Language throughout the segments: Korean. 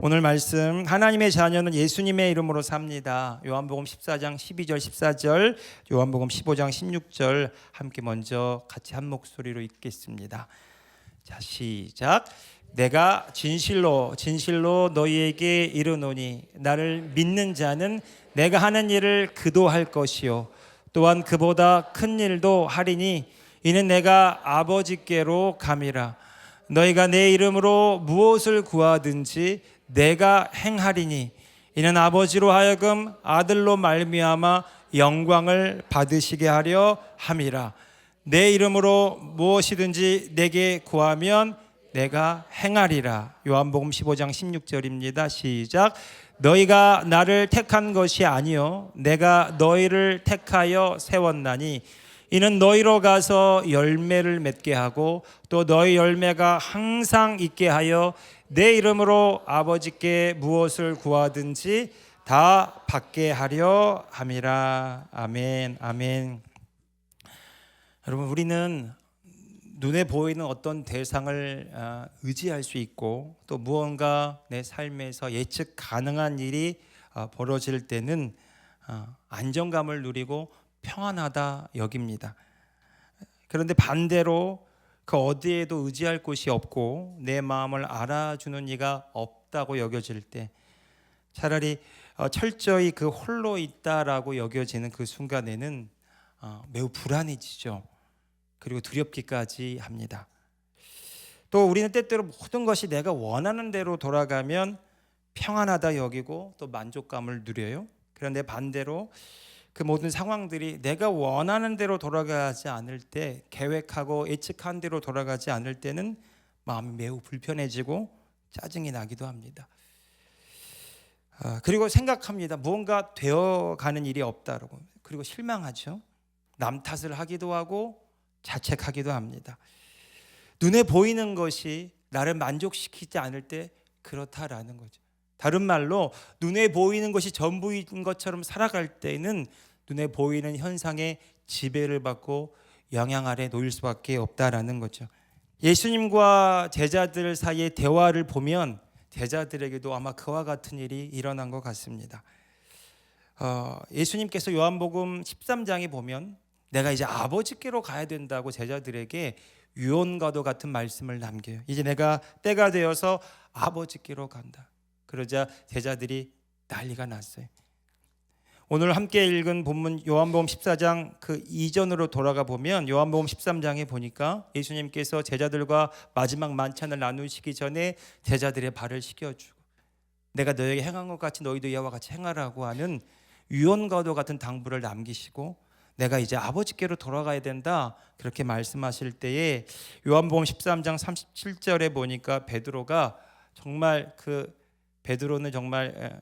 오늘 말씀, 하나님의 자녀는 예수님의 이름으로 삽니다. 요한복음 14장 12절 14절, 요한복음 15장 16절 함께 먼저 같이 한 목소리로 읽겠습니다. 자, 시작. 내가 진실로 너희에게 이르노니 나를 믿는 자는 내가 하는 일을 그도 할 것이요 또한 그보다 큰 일도 하리니 이는 내가 아버지께로 감이라. 너희가 내 이름으로 무엇을 구하든지 내가 행하리니 이는 아버지로 하여금 아들로 말미암아 영광을 받으시게 하려 함이라. 내 이름으로 무엇이든지 내게 구하면 내가 행하리라. 요한복음 15장 16절입니다. 시작. 너희가 나를 택한 것이 아니요 내가 너희를 택하여 세웠나니 이는 너희로 가서 열매를 맺게 하고 또 너희 열매가 항상 있게 하여 내 이름으로 아버지께 무엇을 구하든지 다 받게 하려 함이라. 아멘. 아멘. 여러분, 우리는 눈에 보이는 어떤 대상을 의지할 수 있고 또 무언가 내 삶에서 예측 가능한 일이 벌어질 때는 안정감을 누리고 평안하다 여깁니다. 그런데 반대로 그 어디에도 의지할 곳이 없고 내 마음을 알아주는 이가 없다고 여겨질 때 차라리 철저히 그 홀로 있다라고 여겨지는 그 순간에는 매우 불안해지죠. 그리고 두렵기까지 합니다. 또 우리는 때때로 모든 것이 내가 원하는 대로 돌아가면 평안하다 여기고 또 만족감을 누려요. 그런데 반대로 그 모든 상황들이 내가 원하는 대로 돌아가지 않을 때, 계획하고 예측한 대로 돌아가지 않을 때는 마음이 매우 불편해지고 짜증이 나기도 합니다. 그리고 생각합니다. 무언가 되어가는 일이 없다라고. 그리고 실망하죠. 남 탓을 하기도 하고 자책하기도 합니다. 눈에 보이는 것이 나를 만족시키지 않을 때 그렇다라는 거죠. 다른 말로 눈에 보이는 것이 전부인 것처럼 살아갈 때는 눈에 보이는 현상에 지배를 받고 영향 아래 놓일 수밖에 없다라는 거죠. 예수님과 제자들 사이의 대화를 보면 제자들에게도 아마 그와 같은 일이 일어난 것 같습니다. 예수님께서 요한복음 13장에 보면 내가 이제 아버지께로 가야 된다고 제자들에게 유언과도 같은 말씀을 남겨요. 이제 내가 때가 되어서 아버지께로 간다. 그러자 제자들이 난리가 났어요. 오늘 함께 읽은 본문 요한복음 14장 그 이전으로 돌아가 보면 요한복음 13장에 보니까 예수님께서 제자들과 마지막 만찬을 나누시기 전에 제자들의 발을 씻겨주고 내가 너에게 행한 것 같이 너희도 이와 같이 행하라고 하는 유언과도 같은 당부를 남기시고 내가 이제 아버지께로 돌아가야 된다 그렇게 말씀하실 때에 요한복음 13장 37절에 보니까 베드로가 정말 베드로는 정말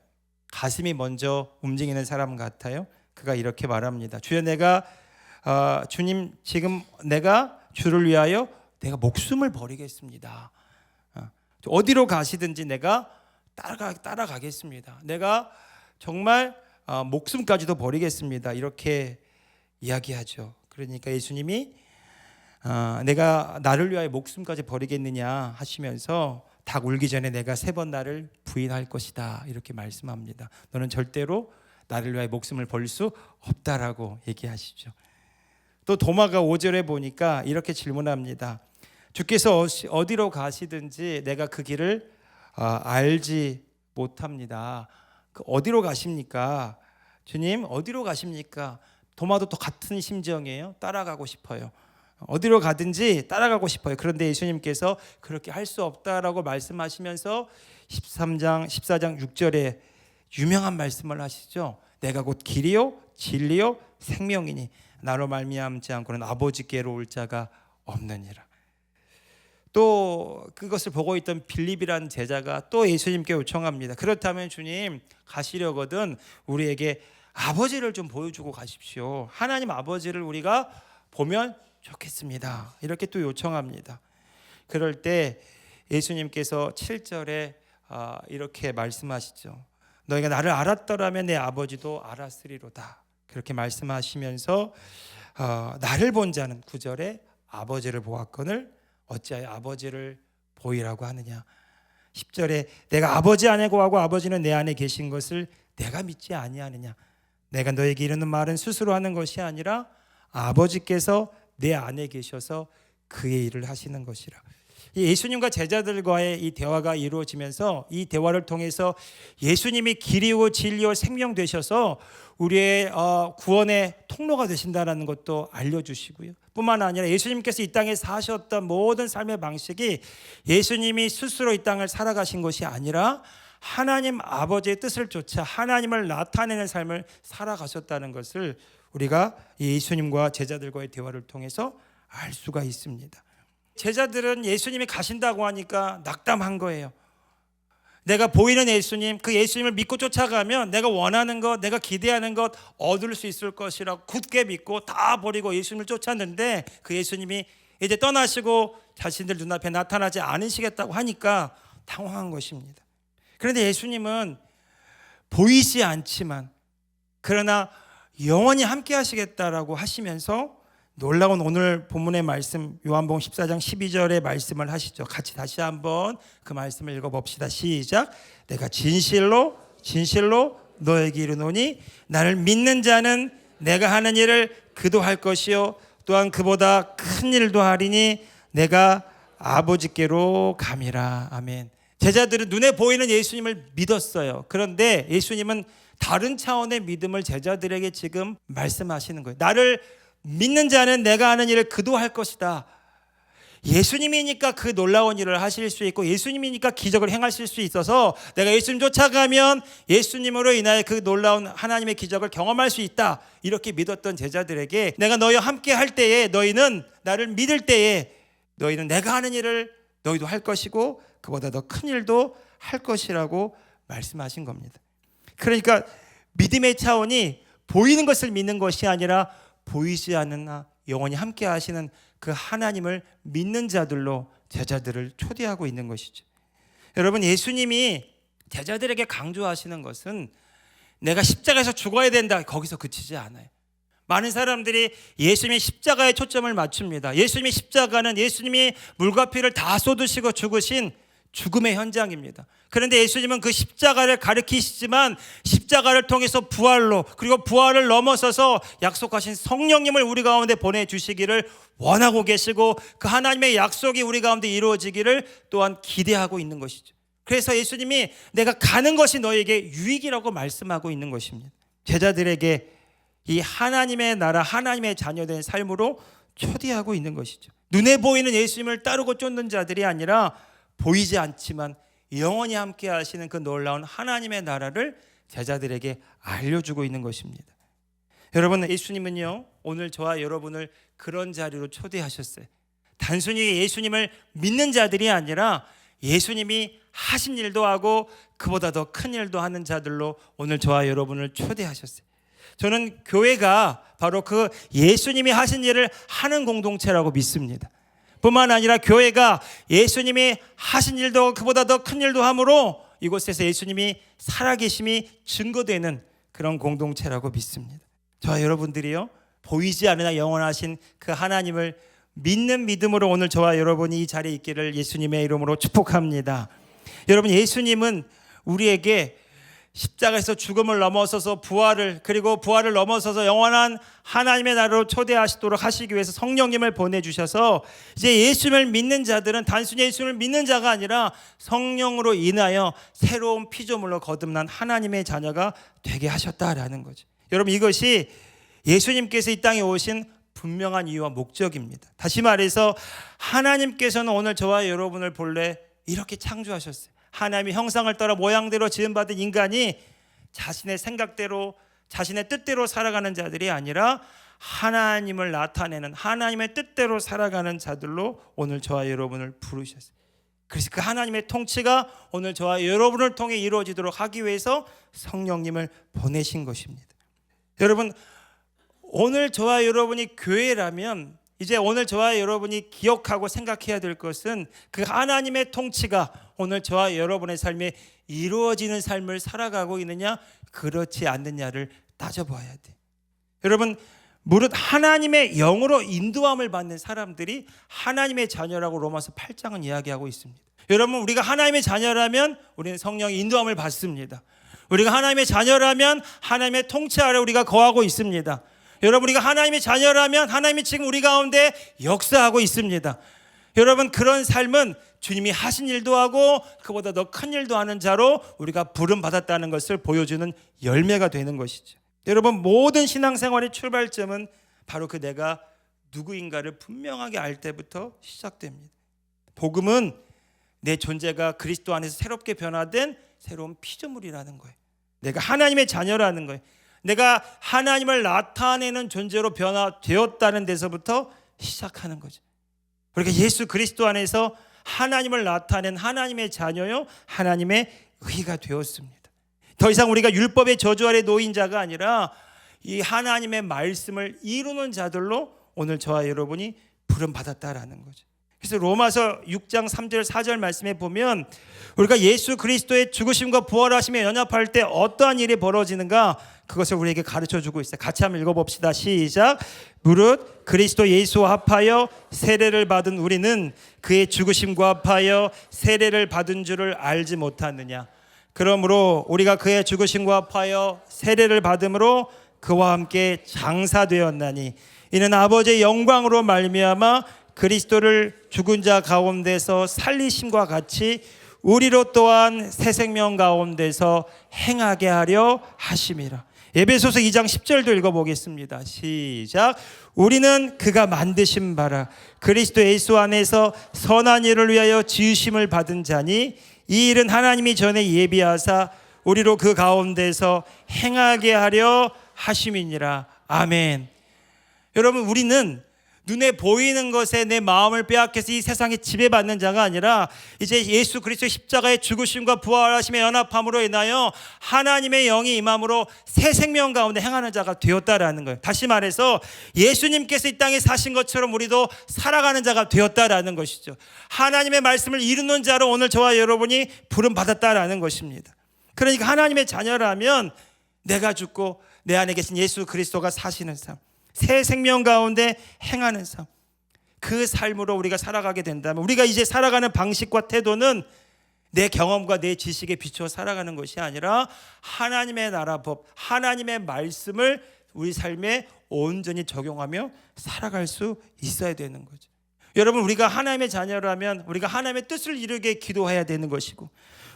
가슴이 먼저 움직이는 사람 같아요. 그가 이렇게 말합니다. 주여 주님 지금 내가 주를 위하여 내가 목숨을 버리겠습니다. 어디로 가시든지 내가 따라가겠습니다. 내가 정말 목숨까지도 버리겠습니다. 이렇게 이야기하죠. 그러니까 예수님이 내가 나를 위하여 목숨까지 버리겠느냐 하시면서 닭 울기 전에 내가 3번 나를 부인할 것이다 이렇게 말씀합니다. 너는 절대로 나를 위하여 목숨을 버릴 수 없다라고 얘기하시죠. 또 도마가 5절에 보니까 이렇게 질문합니다. 주께서 어디로 가시든지 내가 그 길을 알지 못합니다. 어디로 가십니까? 주님 어디로 가십니까? 도마도 또 같은 심정이에요. 따라가고 싶어요. 어디로 가든지 따라가고 싶어요. 그런데 예수님께서 그렇게 할 수 없다라고 말씀하시면서 14장 6절에 유명한 말씀을 하시죠. 내가 곧 길이요 진리요 생명이니 나로 말미암지 않고는 아버지께로 올 자가 없느니라. 또 그것을 보고 있던 빌립이라는 제자가 또 예수님께 요청합니다. 그렇다면 주님 가시려거든 우리에게 아버지를 좀 보여주고 가십시오. 하나님 아버지를 우리가 보면 좋겠습니다. 이렇게 또 요청합니다. 그럴 때 예수님께서 7절에 이렇게 말씀하시죠. 너희가 나를 알았더라면 내 아버지도 알았으리로다. 그렇게 말씀하시면서 나를 본 자는 9절에 아버지를 보았거늘 어찌하여 아버지를 보이라고 하느냐. 10절에 내가 아버지 안에 거하고 아버지는 내 안에 계신 것을 내가 믿지 아니하느냐. 내가 너에게 이르는 말은 스스로 하는 것이 아니라 아버지께서 내 안에 계셔서 그의 일을 하시는 것이라. 예수님과 제자들과의 이 대화가 이루어지면서 이 대화를 통해서 예수님이 길이요 진리요 생명 되셔서 우리의 구원의 통로가 되신다는 것도 알려주시고요. 뿐만 아니라 예수님께서 이 땅에 사셨던 모든 삶의 방식이 예수님이 스스로 이 땅을 살아가신 것이 아니라 하나님 아버지의 뜻을 쫓아 하나님을 나타내는 삶을 살아가셨다는 것을 우리가 예수님과 제자들과의 대화를 통해서 알 수가 있습니다. 제자들은 예수님이 가신다고 하니까 낙담한 거예요. 내가 보이는 예수님, 그 예수님을 믿고 쫓아가면 내가 원하는 것, 내가 기대하는 것 얻을 수 있을 것이라고 굳게 믿고 다 버리고 예수님을 쫓았는데 그 예수님이 이제 떠나시고 자신들 눈앞에 나타나지 않으시겠다고 하니까 당황한 것입니다. 그런데 예수님은 보이지 않지만 그러나 영원히 함께 하시겠다라고 하시면서 놀라운 오늘 본문의 말씀 요한복음 14장 12절의 말씀을 하시죠. 같이 다시 한번 그 말씀을 읽어봅시다. 시작. 내가 진실로 너에게 이르노니 나를 믿는 자는 내가 하는 일을 그도 할 것이요 또한 그보다 큰 일도 하리니 내가 아버지께로 감이라. 아멘. 제자들은 눈에 보이는 예수님을 믿었어요. 그런데 예수님은 다른 차원의 믿음을 제자들에게 지금 말씀하시는 거예요. 나를 믿는 자는 내가 하는 일을 그도 할 것이다. 예수님이니까 그 놀라운 일을 하실 수 있고 예수님이니까 기적을 행하실 수 있어서 내가 예수님 쫓아가면 예수님으로 인하여 그 놀라운 하나님의 기적을 경험할 수 있다. 이렇게 믿었던 제자들에게 내가 너희와 함께 할 때에 너희는 나를 믿을 때에 너희는 내가 하는 일을 너희도 할 것이고 그보다 더 큰 일도 할 것이라고 말씀하신 겁니다. 그러니까 믿음의 차원이 보이는 것을 믿는 것이 아니라 보이지 않으나 영원히 함께 하시는 그 하나님을 믿는 자들로 제자들을 초대하고 있는 것이죠. 여러분, 예수님이 제자들에게 강조하시는 것은 내가 십자가에서 죽어야 된다, 거기서 그치지 않아요. 많은 사람들이 예수님의 십자가에 초점을 맞춥니다. 예수님의 십자가는 예수님이 물과 피를 다 쏟으시고 죽으신 죽음의 현장입니다. 그런데 예수님은 그 십자가를 가리키시지만 십자가를 통해서 부활로 그리고 부활을 넘어서서 약속하신 성령님을 우리 가운데 보내주시기를 원하고 계시고 그 하나님의 약속이 우리 가운데 이루어지기를 또한 기대하고 있는 것이죠. 그래서 예수님이 내가 가는 것이 너에게 유익이라고 말씀하고 있는 것입니다. 제자들에게 이 하나님의 나라 하나님의 자녀된 삶으로 초대하고 있는 것이죠. 눈에 보이는 예수님을 따르고 쫓는 자들이 아니라 보이지 않지만 영원히 함께 하시는 그 놀라운 하나님의 나라를 제자들에게 알려주고 있는 것입니다. 여러분, 예수님은요 오늘 저와 여러분을 그런 자리로 초대하셨어요. 단순히 예수님을 믿는 자들이 아니라 예수님이 하신 일도 하고 그보다 더 큰 일도 하는 자들로 오늘 저와 여러분을 초대하셨어요. 저는 교회가 바로 그 예수님이 하신 일을 하는 공동체라고 믿습니다. 뿐만 아니라 교회가 예수님이 하신 일도 그보다 더 큰 일도 함으로 이곳에서 예수님이 살아계심이 증거되는 그런 공동체라고 믿습니다. 저와 여러분들이요 보이지 않으나 영원하신 그 하나님을 믿는 믿음으로 오늘 저와 여러분이 이 자리에 있기를 예수님의 이름으로 축복합니다. 여러분, 예수님은 우리에게 십자가에서 죽음을 넘어서서 부활을 그리고 부활을 넘어서서 영원한 하나님의 나라로 초대하시도록 하시기 위해서 성령님을 보내주셔서 이제 예수님을 믿는 자들은 단순히 예수님을 믿는 자가 아니라 성령으로 인하여 새로운 피조물로 거듭난 하나님의 자녀가 되게 하셨다라는 거죠. 여러분, 이것이 예수님께서 이 땅에 오신 분명한 이유와 목적입니다. 다시 말해서 하나님께서는 오늘 저와 여러분을 본래 이렇게 창조하셨어요. 하나님의 형상을 따라 모양대로 지음받은 인간이 자신의 생각대로 자신의 뜻대로 살아가는 자들이 아니라 하나님을 나타내는 하나님의 뜻대로 살아가는 자들로 오늘 저와 여러분을 부르셨어요. 그래서 그 하나님의 통치가 오늘 저와 여러분을 통해 이루어지도록 하기 위해서 성령님을 보내신 것입니다. 여러분, 오늘 저와 여러분이 교회라면 이제 오늘 저와 여러분이 기억하고 생각해야 될 것은 그 하나님의 통치가 오늘 저와 여러분의 삶에 이루어지는 삶을 살아가고 있느냐 그렇지 않느냐를 따져봐야 돼. 여러분, 무릇 하나님의 영으로 인도함을 받는 사람들이 하나님의 자녀라고 로마서 8장은 이야기하고 있습니다. 여러분, 우리가 하나님의 자녀라면 우리는 성령의 인도함을 받습니다. 우리가 하나님의 자녀라면 하나님의 통치 아래 우리가 거하고 있습니다. 여러분, 우리가 하나님의 자녀라면 하나님이 지금 우리 가운데 역사하고 있습니다. 여러분, 그런 삶은 주님이 하신 일도 하고 그보다 더 큰 일도 하는 자로 우리가 부름받았다는 것을 보여주는 열매가 되는 것이죠. 여러분, 모든 신앙생활의 출발점은 바로 그 내가 누구인가를 분명하게 알 때부터 시작됩니다. 복음은 내 존재가 그리스도 안에서 새롭게 변화된 새로운 피조물이라는 거예요. 내가 하나님의 자녀라는 거예요. 내가 하나님을 나타내는 존재로 변화되었다는 데서부터 시작하는 거죠. 그러니까 예수 그리스도 안에서 하나님을 나타낸 하나님의 자녀요, 하나님의 의가 되었습니다. 더 이상 우리가 율법의 저주 아래 놓인 자가 아니라 이 하나님의 말씀을 이루는 자들로 오늘 저와 여러분이 부름받았다라는 거죠. 그래서 로마서 6장 3절 4절 말씀에 보면 우리가 예수 그리스도의 죽으심과 부활하심에 연합할 때 어떠한 일이 벌어지는가, 그것을 우리에게 가르쳐주고 있어요. 같이 한번 읽어봅시다. 시작. 무릇 그리스도 예수와 합하여 세례를 받은 우리는 그의 죽으심과 합하여 세례를 받은 줄을 알지 못하느냐. 그러므로 우리가 그의 죽으심과 합하여 세례를 받음으로 그와 함께 장사되었나니 이는 아버지의 영광으로 말미암아 그리스도를 죽은 자 가운데서 살리심과 같이 우리로 또한 새 생명 가운데서 행하게 하려 하심이라. 에베소서 2장 10절도 읽어보겠습니다. 시작. 우리는 그가 만드신 바라 그리스도 예수 안에서 선한 일을 위하여 지으심을 받은 자니 이 일은 하나님이 전에 예비하사 우리로 그 가운데서 행하게 하려 하심이니라. 아멘. 여러분, 우리는 눈에 보이는 것에 내 마음을 빼앗겨서 이 세상에 지배받는 자가 아니라 이제 예수 그리스도의 십자가의 죽으심과 부활하심의 연합함으로 인하여 하나님의 영이 임함으로 새 생명 가운데 행하는 자가 되었다라는 거예요. 다시 말해서 예수님께서 이 땅에 사신 것처럼 우리도 살아가는 자가 되었다라는 것이죠. 하나님의 말씀을 이루는 자로 오늘 저와 여러분이 부름받았다라는 것입니다. 그러니까 하나님의 자녀라면 내가 죽고 내 안에 계신 예수 그리스도가 사시는 삶, 새 생명 가운데 행하는 삶, 그 삶으로 우리가 살아가게 된다면 우리가 이제 살아가는 방식과 태도는 내 경험과 내 지식에 비추어 살아가는 것이 아니라 하나님의 나라 법, 하나님의 말씀을 우리 삶에 온전히 적용하며 살아갈 수 있어야 되는 거죠. 여러분, 우리가 하나님의 자녀라면 우리가 하나님의 뜻을 이루게 기도해야 되는 것이고,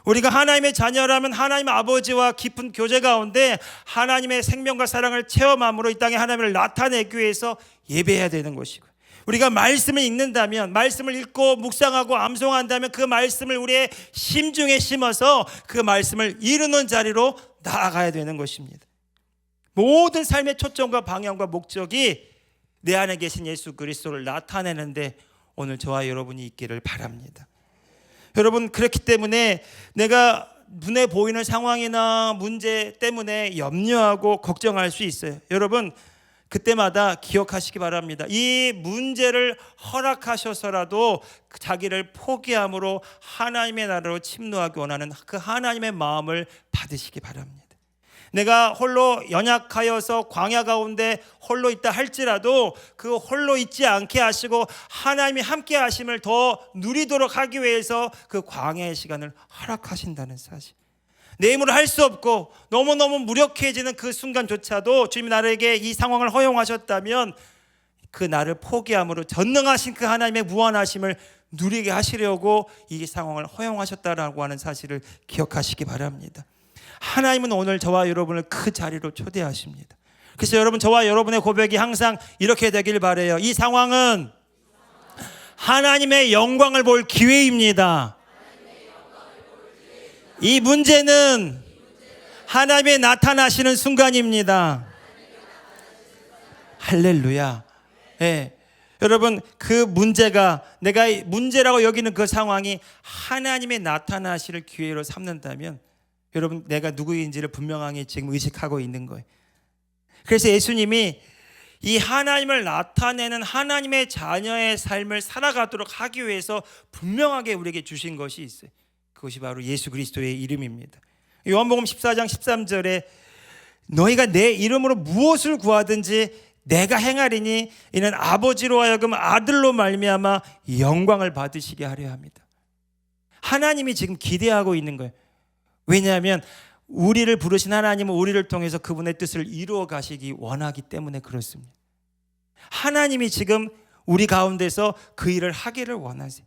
우리가 하나님의 자녀라면 하나님 아버지와 깊은 교제 가운데 하나님의 생명과 사랑을 체험함으로 이 땅에 하나님을 나타내기 위해서 예배해야 되는 것이고, 우리가 말씀을 읽는다면, 말씀을 읽고 묵상하고 암송한다면 그 말씀을 우리의 심중에 심어서 그 말씀을 이루는 자리로 나아가야 되는 것입니다. 모든 삶의 초점과 방향과 목적이 내 안에 계신 예수 그리스도를 나타내는데 오늘 저와 여러분이 있기를 바랍니다. 여러분, 그렇기 때문에 내가 눈에 보이는 상황이나 문제 때문에 염려하고 걱정할 수 있어요. 여러분, 그때마다 기억하시기 바랍니다. 이 문제를 허락하셔서라도 자기를 포기함으로 하나님의 나라로 침노하기 원하는 그 하나님의 마음을 받으시기 바랍니다. 내가 홀로 연약하여서 광야 가운데 홀로 있다 할지라도 그 홀로 있지 않게 하시고 하나님이 함께 하심을 더 누리도록 하기 위해서 그 광야의 시간을 허락하신다는 사실, 내 힘으로 할 수 없고 너무너무 무력해지는 그 순간조차도 주님이 나에게 이 상황을 허용하셨다면 그 나를 포기함으로 전능하신 그 하나님의 무한하심을 누리게 하시려고 이 상황을 허용하셨다라고 하는 사실을 기억하시기 바랍니다. 하나님은 오늘 저와 여러분을 그 자리로 초대하십니다. 그래서 여러분, 저와 여러분의 고백이 항상 이렇게 되길 바라요. 이 상황은 하나님의 영광을 볼 기회입니다. 이 문제는 하나님의 나타나시는 순간입니다. 할렐루야. 네. 여러분, 그 문제가, 내가 문제라고 여기는 그 상황이 하나님의 나타나실 기회로 삼는다면 여러분, 내가 누구인지를 분명하게 지금 의식하고 있는 거예요. 그래서 예수님이 이 하나님을 나타내는 하나님의 자녀의 삶을 살아가도록 하기 위해서 분명하게 우리에게 주신 것이 있어요. 그것이 바로 예수 그리스도의 이름입니다. 요한복음 14장 13절에 너희가 내 이름으로 무엇을 구하든지 내가 행하리니 이는 아버지로 하여금 아들로 말미암아 영광을 받으시게 하려 합니다. 하나님이 지금 기대하고 있는 거예요. 왜냐하면 우리를 부르신 하나님은 우리를 통해서 그분의 뜻을 이루어 가시기 원하기 때문에 그렇습니다. 하나님이 지금 우리 가운데서 그 일을 하기를 원하세요.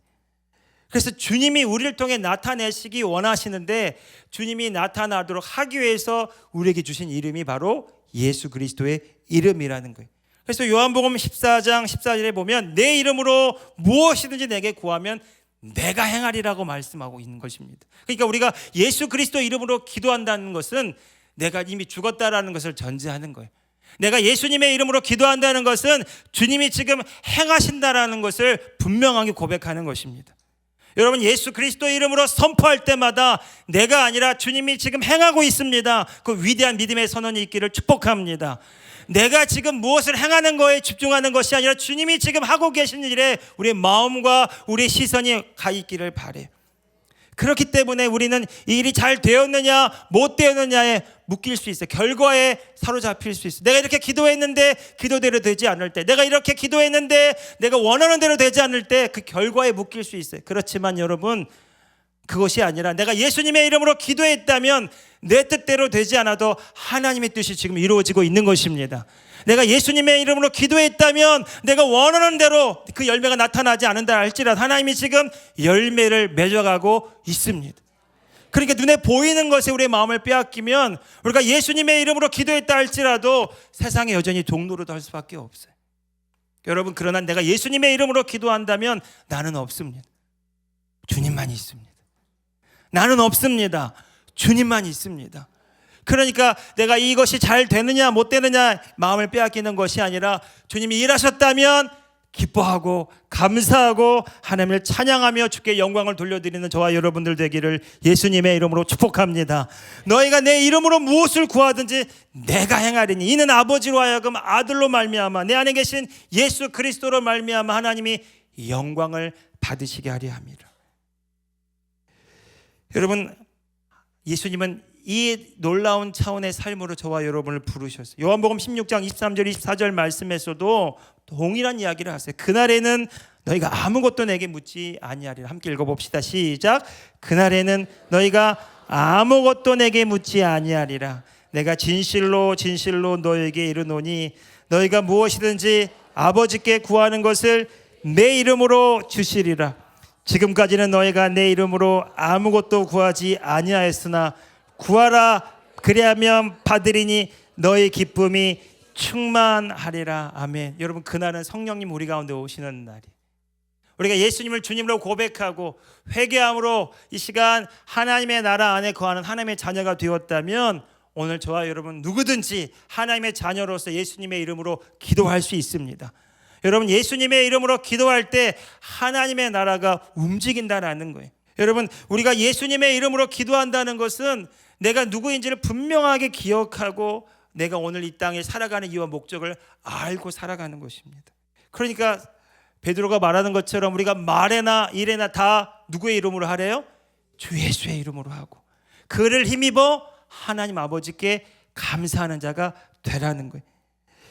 그래서 주님이 우리를 통해 나타내시기 원하시는데 주님이 나타나도록 하기 위해서 우리에게 주신 이름이 바로 예수 그리스도의 이름이라는 거예요. 그래서 요한복음 14장 14절에 보면 내 이름으로 무엇이든지 내게 구하면 내가 행하리라고 말씀하고 있는 것입니다. 그러니까 우리가 예수 그리스도 이름으로 기도한다는 것은 내가 이미 죽었다라는 것을 전제하는 거예요. 내가 예수님의 이름으로 기도한다는 것은 주님이 지금 행하신다라는 것을 분명하게 고백하는 것입니다. 여러분, 예수 그리스도 이름으로 선포할 때마다 내가 아니라 주님이 지금 행하고 있습니다. 그 위대한 믿음의 선언이 있기를 축복합니다. 내가 지금 무엇을 행하는 거에 집중하는 것이 아니라 주님이 지금 하고 계신 일에 우리의 마음과 우리의 시선이 가 있기를 바라요. 그렇기 때문에 우리는 이 일이 잘 되었느냐 못 되었느냐에 묶일 수 있어요. 결과에 사로잡힐 수 있어요. 내가 이렇게 기도했는데 기도대로 되지 않을 때, 내가 이렇게 기도했는데 내가 원하는 대로 되지 않을 때 그 결과에 묶일 수 있어요. 그렇지만 여러분, 그것이 아니라 내가 예수님의 이름으로 기도했다면 내 뜻대로 되지 않아도 하나님의 뜻이 지금 이루어지고 있는 것입니다. 내가 예수님의 이름으로 기도했다면 내가 원하는 대로 그 열매가 나타나지 않는다 할지라도 하나님이 지금 열매를 맺어가고 있습니다. 그러니까 눈에 보이는 것에 우리의 마음을 빼앗기면 우리가 예수님의 이름으로 기도했다 할지라도 세상에 여전히 종노릇 할 수밖에 없어요. 여러분, 그러나 내가 예수님의 이름으로 기도한다면 나는 없습니다. 주님만 있습니다. 나는 없습니다. 주님만 있습니다. 그러니까 내가 이것이 잘 되느냐 못 되느냐 마음을 빼앗기는 것이 아니라 주님이 일하셨다면 기뻐하고 감사하고 하나님을 찬양하며 주께 영광을 돌려드리는 저와 여러분들 되기를 예수님의 이름으로 축복합니다. 너희가 내 이름으로 무엇을 구하든지 내가 행하리니 이는 아버지로 하여금 아들로 말미암아 내 안에 계신 예수 그리스도로 말미암아 하나님이 영광을 받으시게 하려 함이라. 여러분, 예수님은 이 놀라운 차원의 삶으로 저와 여러분을 부르셨어요. 요한복음 16장 23절 24절 말씀에서도 동일한 이야기를 하세요. 그날에는 너희가 아무것도 내게 묻지 아니하리라. 함께 읽어봅시다. 시작. 그날에는 너희가 아무것도 내게 묻지 아니하리라. 내가 진실로 진실로 너희에게 이르노니 너희가 무엇이든지 아버지께 구하는 것을 내 이름으로 주시리라. 지금까지는 너희가 내 이름으로 아무것도 구하지 아니하였으나 구하라 그리하면 받으리니 너희 기쁨이 충만하리라. 아멘. 여러분, 그날은 성령님 우리 가운데 오시는 날이, 우리가 예수님을 주님으로 고백하고 회개함으로 이 시간 하나님의 나라 안에 거하는 하나님의 자녀가 되었다면 오늘 저와 여러분 누구든지 하나님의 자녀로서 예수님의 이름으로 기도할 수 있습니다. 여러분, 예수님의 이름으로 기도할 때 하나님의 나라가 움직인다라는 거예요. 여러분, 우리가 예수님의 이름으로 기도한다는 것은 내가 누구인지를 분명하게 기억하고 내가 오늘 이 땅에 살아가는 이유와 목적을 알고 살아가는 것입니다. 그러니까 베드로가 말하는 것처럼 우리가 말에나 일에나 다 누구의 이름으로 하래요? 주 예수의 이름으로 하고 그를 힘입어 하나님 아버지께 감사하는 자가 되라는 거예요.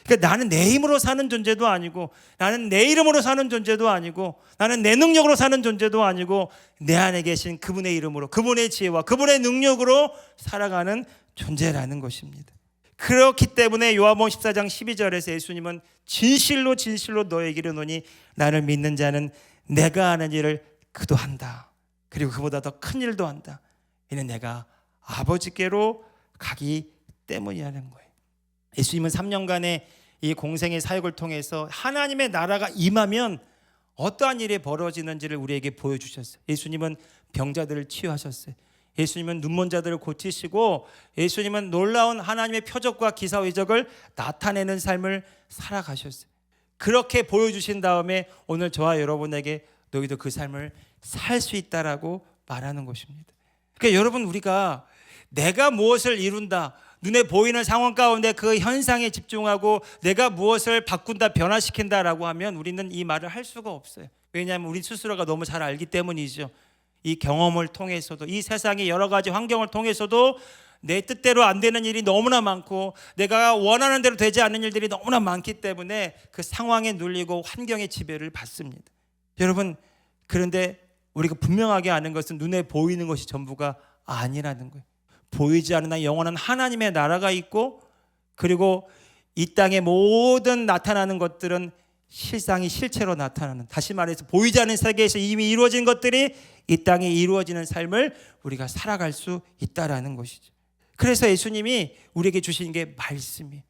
그러니까 나는 내 힘으로 사는 존재도 아니고 나는 내 이름으로 사는 존재도 아니고 나는 내 능력으로 사는 존재도 아니고 내 안에 계신 그분의 이름으로 그분의 지혜와 그분의 능력으로 살아가는 존재라는 것입니다. 그렇기 때문에 요한복음 14장 12절에서 예수님은 진실로 진실로 너에게 이르노니 나를 믿는 자는 내가 하는 일을 그도 한다. 그리고 그보다 더 큰 일도 한다. 이는 내가 아버지께로 가기 때문이라는 거예요. 예수님은 3년간의 이 공생의 사역을 통해서 하나님의 나라가 임하면 어떠한 일이 벌어지는지를 우리에게 보여주셨어요. 예수님은 병자들을 치유하셨어요. 예수님은 눈먼 자들을 고치시고 예수님은 놀라운 하나님의 표적과 기사의적을 나타내는 삶을 살아가셨어요. 그렇게 보여주신 다음에 오늘 저와 여러분에게 너희도 그 삶을 살 수 있다라고 말하는 것입니다. 그러니까 여러분, 우리가 내가 무엇을 이룬다, 눈에 보이는 상황 가운데 그 현상에 집중하고 내가 무엇을 바꾼다, 변화시킨다라고 하면 우리는 이 말을 할 수가 없어요. 왜냐하면 우리 스스로가 너무 잘 알기 때문이죠. 이 경험을 통해서도 이 세상의 여러 가지 환경을 통해서도 내 뜻대로 안 되는 일이 너무나 많고 내가 원하는 대로 되지 않는 일들이 너무나 많기 때문에 그 상황에 눌리고 환경의 지배를 받습니다. 여러분, 그런데 우리가 분명하게 아는 것은 눈에 보이는 것이 전부가 아니라는 거예요. 보이지 않는 영원한 하나님의 나라가 있고, 그리고 이 땅의 모든 나타나는 것들은 실상이 실체로 나타나는, 다시 말해서 보이지 않는 세계에서 이미 이루어진 것들이 이 땅에 이루어지는 삶을 우리가 살아갈 수 있다라는 것이죠. 그래서 예수님이 우리에게 주신 게 말씀이에요.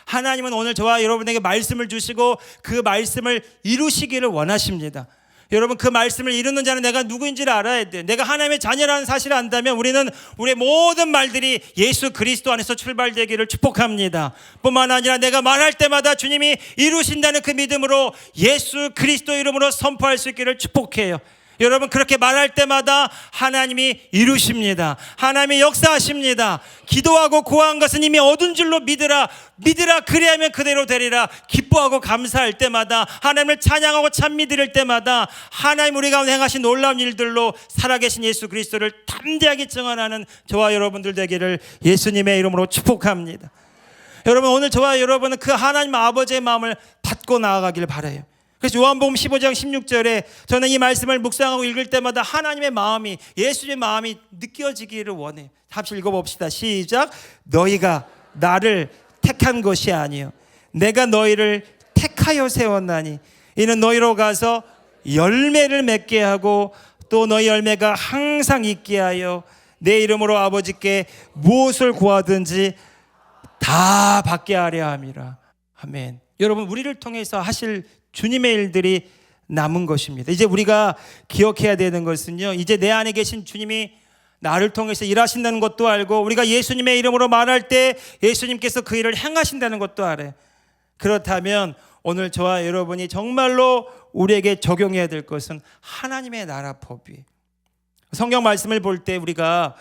하나님은 오늘 저와 여러분에게 말씀을 주시고 그 말씀을 이루시기를 원하십니다. 여러분, 그 말씀을 이루는 자는 내가 누구인지를 알아야 돼요. 내가 하나님의 자녀라는 사실을 안다면 우리는 우리의 모든 말들이 예수 그리스도 안에서 출발되기를 축복합니다. 뿐만 아니라 내가 말할 때마다 주님이 이루신다는 그 믿음으로 예수 그리스도 이름으로 선포할 수 있기를 축복해요. 여러분, 그렇게 말할 때마다 하나님이 이루십니다. 하나님이 역사하십니다. 기도하고 구한 것은 이미 얻은 줄로 믿으라. 믿으라, 그리하면 그대로 되리라. 기뻐하고 감사할 때마다, 하나님을 찬양하고 찬미 드릴 때마다 하나님 우리 가운데 행하신 놀라운 일들로 살아계신 예수 그리스도를 담대하게 증언하는 저와 여러분들 되기를 예수님의 이름으로 축복합니다. 여러분, 오늘 저와 여러분은 그 하나님 아버지의 마음을 받고 나아가길 바라요. 그래서 요한복음 15장 16절에 저는 이 말씀을 묵상하고 읽을 때마다 하나님의 마음이, 예수의 마음이 느껴지기를 원해요. 같이 읽어봅시다. 시작. 너희가 나를 택한 것이 아니요 내가 너희를 택하여 세웠나니 이는 너희로 가서 열매를 맺게 하고 또 너희 열매가 항상 있게 하여 내 이름으로 아버지께 무엇을 구하든지 다 받게 하려 함이라. 아멘. 여러분, 우리를 통해서 하실 주님의 일들이 남은 것입니다. 이제 우리가 기억해야 되는 것은요, 이제 내 안에 계신 주님이 나를 통해서 일하신다는 것도 알고, 우리가 예수님의 이름으로 말할 때 예수님께서 그 일을 행하신다는 것도 알아요. 그렇다면 오늘 저와 여러분이 정말로 우리에게 적용해야 될 것은 하나님의 나라 법이에요. 성경 말씀을 볼 때 우리가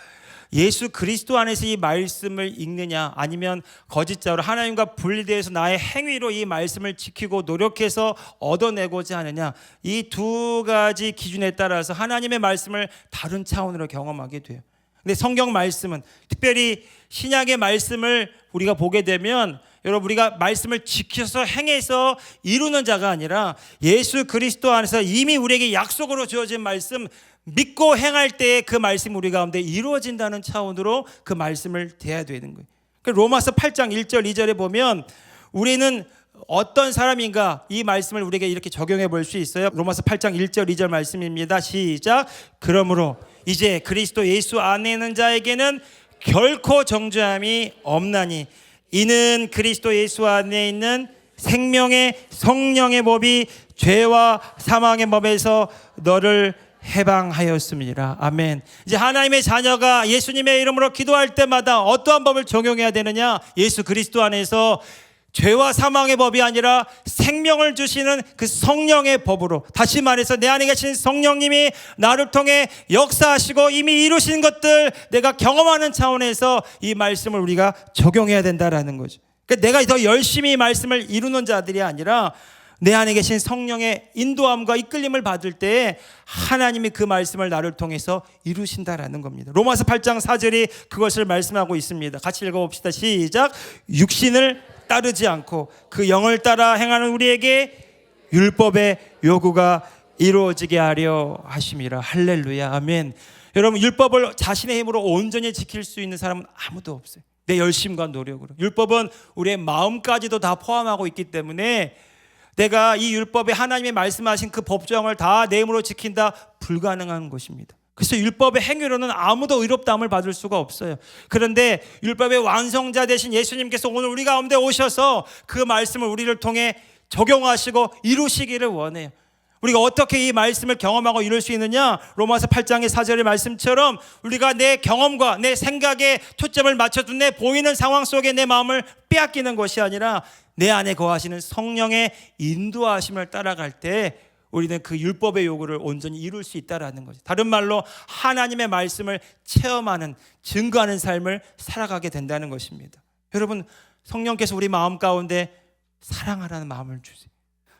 예수 그리스도 안에서 이 말씀을 읽느냐, 아니면 거짓자로 하나님과 분리되어서 나의 행위로 이 말씀을 지키고 노력해서 얻어내고자 하느냐, 이 두 가지 기준에 따라서 하나님의 말씀을 다른 차원으로 경험하게 돼요. 근데 성경 말씀은, 특별히 신약의 말씀을 우리가 보게 되면, 여러분, 우리가 말씀을 지켜서 행해서 이루는 자가 아니라 예수 그리스도 안에서 이미 우리에게 약속으로 주어진 말씀, 믿고 행할 때에 그 말씀이 우리 가운데 이루어진다는 차원으로 그 말씀을 대해야 되는 거예요. 로마서 8장 1절 2절에 보면 우리는 어떤 사람인가, 이 말씀을 우리에게 이렇게 적용해 볼 수 있어요. 로마서 8장 1절 2절 말씀입니다. 시작. 그러므로 이제 그리스도 예수 안에 있는 자에게는 결코 정죄함이 없나니 이는 그리스도 예수 안에 있는 생명의 성령의 법이 죄와 사망의 법에서 너를 해방하였습니다. 아멘. 이제 하나님의 자녀가 예수님의 이름으로 기도할 때마다 어떠한 법을 적용해야 되느냐? 예수 그리스도 안에서 죄와 사망의 법이 아니라 생명을 주시는 그 성령의 법으로, 다시 말해서 내 안에 계신 성령님이 나를 통해 역사하시고 이미 이루신 것들 내가 경험하는 차원에서 이 말씀을 우리가 적용해야 된다라는 거죠. 그러니까 내가 더 열심히 말씀을 이루는 자들이 아니라 내 안에 계신 성령의 인도함과 이끌림을 받을 때 하나님이 그 말씀을 나를 통해서 이루신다라는 겁니다. 로마서 8장 4절이 그것을 말씀하고 있습니다. 같이 읽어봅시다. 시작. 육신을 따르지 않고 그 영을 따라 행하는 우리에게 율법의 요구가 이루어지게 하려 하심이라. 할렐루야. 아멘. 여러분, 율법을 자신의 힘으로 온전히 지킬 수 있는 사람은 아무도 없어요. 내 열심과 노력으로. 율법은 우리의 마음까지도 다 포함하고 있기 때문에 내가 이 율법에 하나님이 말씀하신 그 법정을 다 내 힘으로 지킨다, 불가능한 것입니다. 그래서 율법의 행위로는 아무도 의롭다함을 받을 수가 없어요. 그런데 율법의 완성자 되신 예수님께서 오늘 우리 가운데 오셔서 그 말씀을 우리를 통해 적용하시고 이루시기를 원해요. 우리가 어떻게 이 말씀을 경험하고 이룰 수 있느냐? 로마서 8장의 4절의 말씀처럼 우리가 내 경험과 내 생각에 초점을 맞춰둔 내 보이는 상황 속에 내 마음을 빼앗기는 것이 아니라 내 안에 거하시는 성령의 인도하심을 따라갈 때 우리는 그 율법의 요구를 온전히 이룰 수 있다는 거죠. 다른 말로 하나님의 말씀을 체험하는, 증거하는 삶을 살아가게 된다는 것입니다. 여러분, 성령께서 우리 마음 가운데 사랑하라는 마음을 주세요.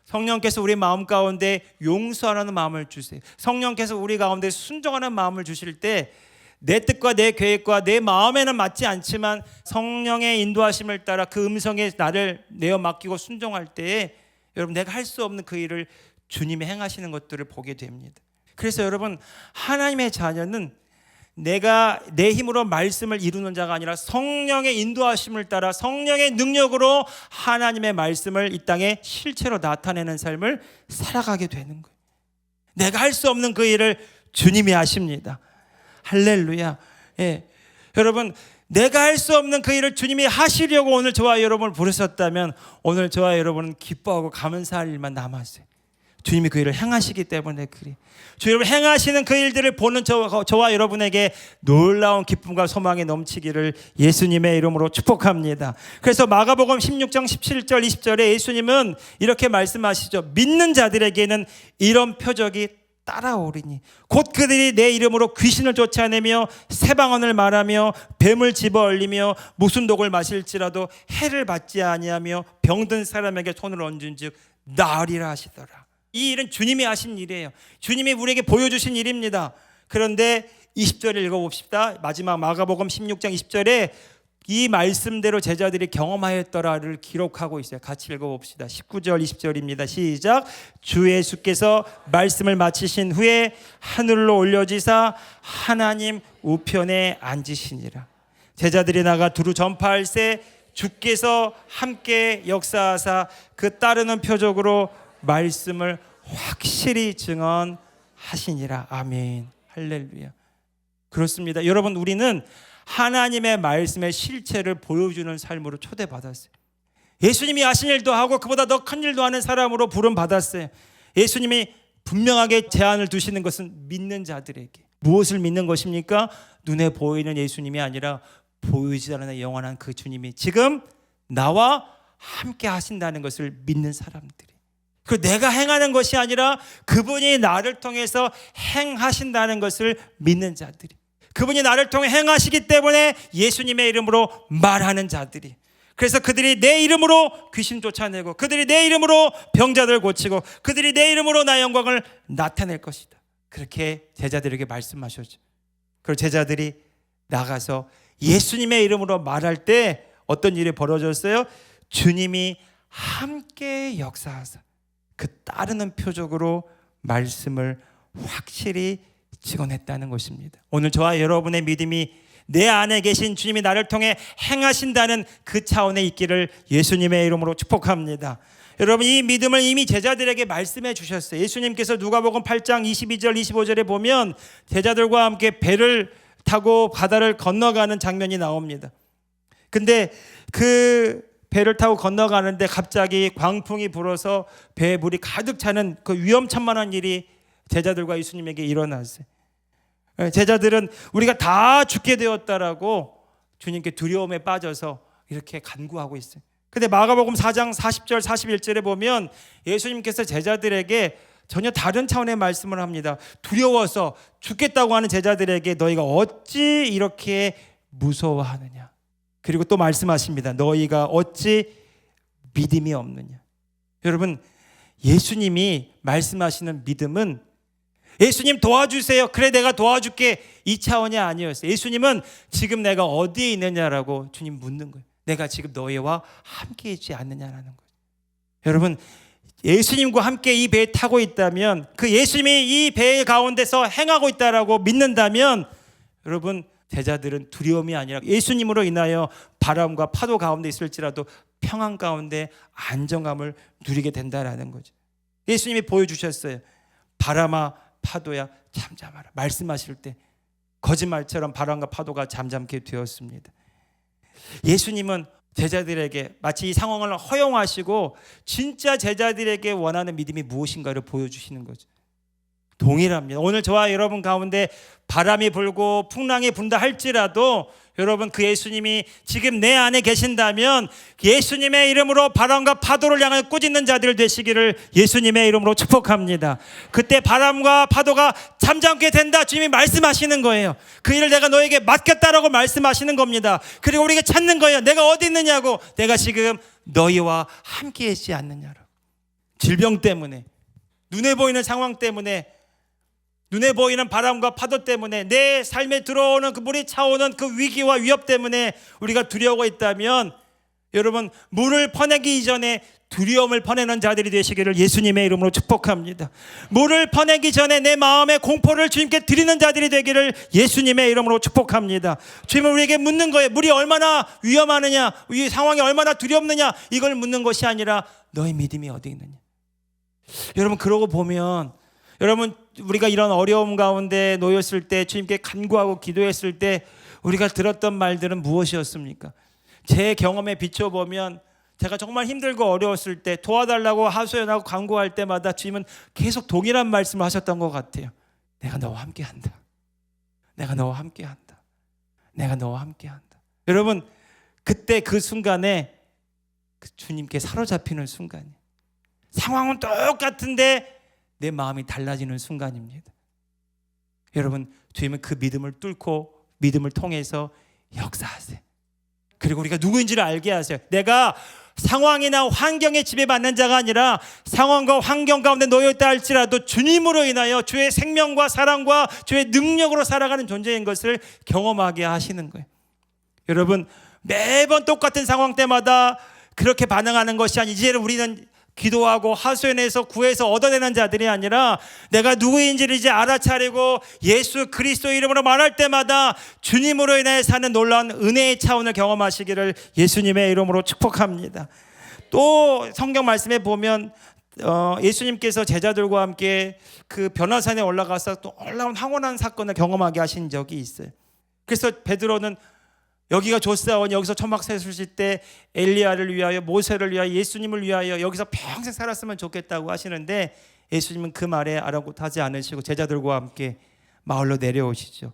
성령께서 우리 마음 가운데 용서하라는 마음을 주세요. 성령께서 우리 가운데 순종하는 마음을 주실 때 내 뜻과 내 계획과 내 마음에는 맞지 않지만 성령의 인도하심을 따라 그 음성에 나를 내어 맡기고 순종할 때에 여러분 내가 할 수 없는 그 일을 주님이 행하시는 것들을 보게 됩니다. 그래서 여러분 하나님의 자녀는 내가 내 힘으로 말씀을 이루는 자가 아니라 성령의 인도하심을 따라 성령의 능력으로 하나님의 말씀을 이 땅에 실체로 나타내는 삶을 살아가게 되는 거예요. 내가 할 수 없는 그 일을 주님이 하십니다. 할렐루야. 예. 여러분 내가 할 수 없는 그 일을 주님이 하시려고 오늘 저와 여러분을 부르셨다면 오늘 저와 여러분은 기뻐하고 감사할 일만 남았어요. 주님이 그 일을 행하시기 때문에 그래. 주 여러분 행하시는 그 일들을 보는 저와 여러분에게 놀라운 기쁨과 소망이 넘치기를 예수님의 이름으로 축복합니다. 그래서 마가복음 16장 17절 20절에 예수님은 이렇게 말씀하시죠. 믿는 자들에게는 이런 표적이 따라오리니 곧 그들이 내 이름으로 귀신을 쫓아내며 새 방언을 말하며 뱀을 집어 얼리며 무슨 독을 마실지라도 해를 받지 아니하며 병든 사람에게 손을 얹은즉 나으리라 하시더라. 이 일은 주님이 하신 일이에요. 주님이 우리에게 보여주신 일입니다. 그런데 20절을 읽어봅시다. 마지막 마가복음 16장 20절에 이 말씀대로 제자들이 경험하였더라를 기록하고 있어요. 같이 읽어봅시다. 19절 20절입니다. 시작. 주 예수께서 말씀을 마치신 후에 하늘로 올려지사 하나님 우편에 앉으시니라. 제자들이 나가 두루 전파할세 주께서 함께 역사하사 그 따르는 표적으로 말씀을 확실히 증언하시니라. 아멘. 할렐루야. 그렇습니다. 여러분 우리는 하나님의 말씀의 실체를 보여주는 삶으로 초대받았어요. 예수님이 하신 일도 하고 그보다 더 큰 일도 하는 사람으로 부름받았어요. 예수님이 분명하게 제안을 두시는 것은 믿는 자들에게. 무엇을 믿는 것입니까? 눈에 보이는 예수님이 아니라 보이지 않는 영원한 그 주님이 지금 나와 함께 하신다는 것을 믿는 사람들이. 그 내가 행하는 것이 아니라 그분이 나를 통해서 행하신다는 것을 믿는 자들이. 그분이 나를 통해 행하시기 때문에 예수님의 이름으로 말하는 자들이. 그래서 그들이 내 이름으로 귀신 쫓아내고 그들이 내 이름으로 병자들 고치고 그들이 내 이름으로 나의 영광을 나타낼 것이다. 그렇게 제자들에게 말씀하셨죠. 그리고 제자들이 나가서 예수님의 이름으로 말할 때 어떤 일이 벌어졌어요? 주님이 함께 역사하사 그 따르는 표적으로 말씀을 확실히 증언했다는 것입니다. 오늘 저와 여러분의 믿음이 내 안에 계신 주님이 나를 통해 행하신다는 그 차원에 있기를 예수님의 이름으로 축복합니다. 여러분 이 믿음을 이미 제자들에게 말씀해 주셨어요. 예수님께서 누가복음 8장 22절 25절에 보면 제자들과 함께 배를 타고 바다를 건너가는 장면이 나옵니다. 근데 그 배를 타고 건너가는데 갑자기 광풍이 불어서 배에 물이 가득 차는 그 위험천만한 일이 제자들과 예수님에게 일어났어요. 제자들은 우리가 다 죽게 되었다라고 주님께 두려움에 빠져서 이렇게 간구하고 있어요. 근데 마가복음 4장 40절 41절에 보면 예수님께서 제자들에게 전혀 다른 차원의 말씀을 합니다. 두려워서 죽겠다고 하는 제자들에게 너희가 어찌 이렇게 무서워하느냐. 그리고 또 말씀하십니다. 너희가 어찌 믿음이 없느냐. 여러분 예수님이 말씀하시는 믿음은 예수님 도와주세요. 그래 내가 도와줄게. 이 차원이 아니었어요. 예수님은 지금 내가 어디에 있느냐라고 주님 묻는 거예요. 내가 지금 너희와 함께 있지 않느냐라는 거예요. 여러분 예수님과 함께 이 배에 타고 있다면 그 예수님이 이 배 가운데서 행하고 있다라고 믿는다면 여러분 제자들은 두려움이 아니라 예수님으로 인하여 바람과 파도 가운데 있을지라도 평안 가운데 안정감을 누리게 된다라는 거죠. 예수님이 보여주셨어요. 바람아 파도야 잠잠하라. 말씀하실 때 거짓말처럼 바람과 파도가 잠잠게 되었습니다. 예수님은 제자들에게 마치 이 상황을 허용하시고 진짜 제자들에게 원하는 믿음이 무엇인가를 보여주시는 거죠. 동일합니다. 오늘 저와 여러분 가운데 바람이 불고 풍랑이 분다 할지라도 여러분 그 예수님이 지금 내 안에 계신다면 예수님의 이름으로 바람과 파도를 향해 꾸짖는 자들 되시기를 예수님의 이름으로 축복합니다. 그때 바람과 파도가 잠잠게 된다 주님이 말씀하시는 거예요. 그 일을 내가 너에게 맡겼다라고 말씀하시는 겁니다. 그리고 우리가 찾는 거예요. 내가 어디 있느냐고. 내가 지금 너희와 함께 있지 않느냐라고. 질병 때문에 눈에 보이는 상황 때문에 눈에 보이는 바람과 파도 때문에 내 삶에 들어오는 그 물이 차오는 그 위기와 위협 때문에 우리가 두려워가 있다면 여러분, 물을 퍼내기 이전에 두려움을 퍼내는 자들이 되시기를 예수님의 이름으로 축복합니다. 물을 퍼내기 전에 내 마음의 공포를 주님께 드리는 자들이 되기를 예수님의 이름으로 축복합니다. 주님은 우리에게 묻는 거예요. 물이 얼마나 위험하느냐, 이 상황이 얼마나 두렵느냐, 이걸 묻는 것이 아니라 너의 믿음이 어디 있느냐. 여러분, 그러고 보면 여러분, 우리가 이런 어려움 가운데 놓였을 때, 주님께 간구하고 기도했을 때 우리가 들었던 말들은 무엇이었습니까? 제 경험에 비춰보면 제가 정말 힘들고 어려웠을 때 도와달라고 하소연하고 간구할 때마다 주님은 계속 동일한 말씀을 하셨던 것 같아요. 내가 너와 함께한다. 내가 너와 함께한다. 내가 너와 함께한다. 여러분, 그때 그 순간에 주님께 사로잡히는 순간이에요. 상황은 똑같은데 내 마음이 달라지는 순간입니다. 여러분, 주님은 그 믿음을 뚫고 믿음을 통해서 역사하세요. 그리고 우리가 누구인지를 알게 하세요. 내가 상황이나 환경에 지배받는 자가 아니라 상황과 환경 가운데 놓여있다 할지라도 주님으로 인하여 주의 생명과 사랑과 주의 능력으로 살아가는 존재인 것을 경험하게 하시는 거예요. 여러분, 매번 똑같은 상황 때마다 그렇게 반응하는 것이 아니라 이제는 우리는 기도하고 하소연해서 구해서 얻어내는 자들이 아니라 내가 누구인지를 이제 알아차리고 예수 그리스도 이름으로 말할 때마다 주님으로 인해 사는 놀라운 은혜의 차원을 경험하시기를 예수님의 이름으로 축복합니다. 또 성경 말씀에 보면 예수님께서 제자들과 함께 그 변화산에 올라가서 또 놀라운 황홀한 사건을 경험하게 하신 적이 있어요. 그래서 베드로는 여기가 조사원, 여기서 초막 세우실 때 엘리야를 위하여, 모세를 위하여, 예수님을 위하여 여기서 평생 살았으면 좋겠다고 하시는데 예수님은 그 말에 아랑곳하지 않으시고 제자들과 함께 마을로 내려오시죠.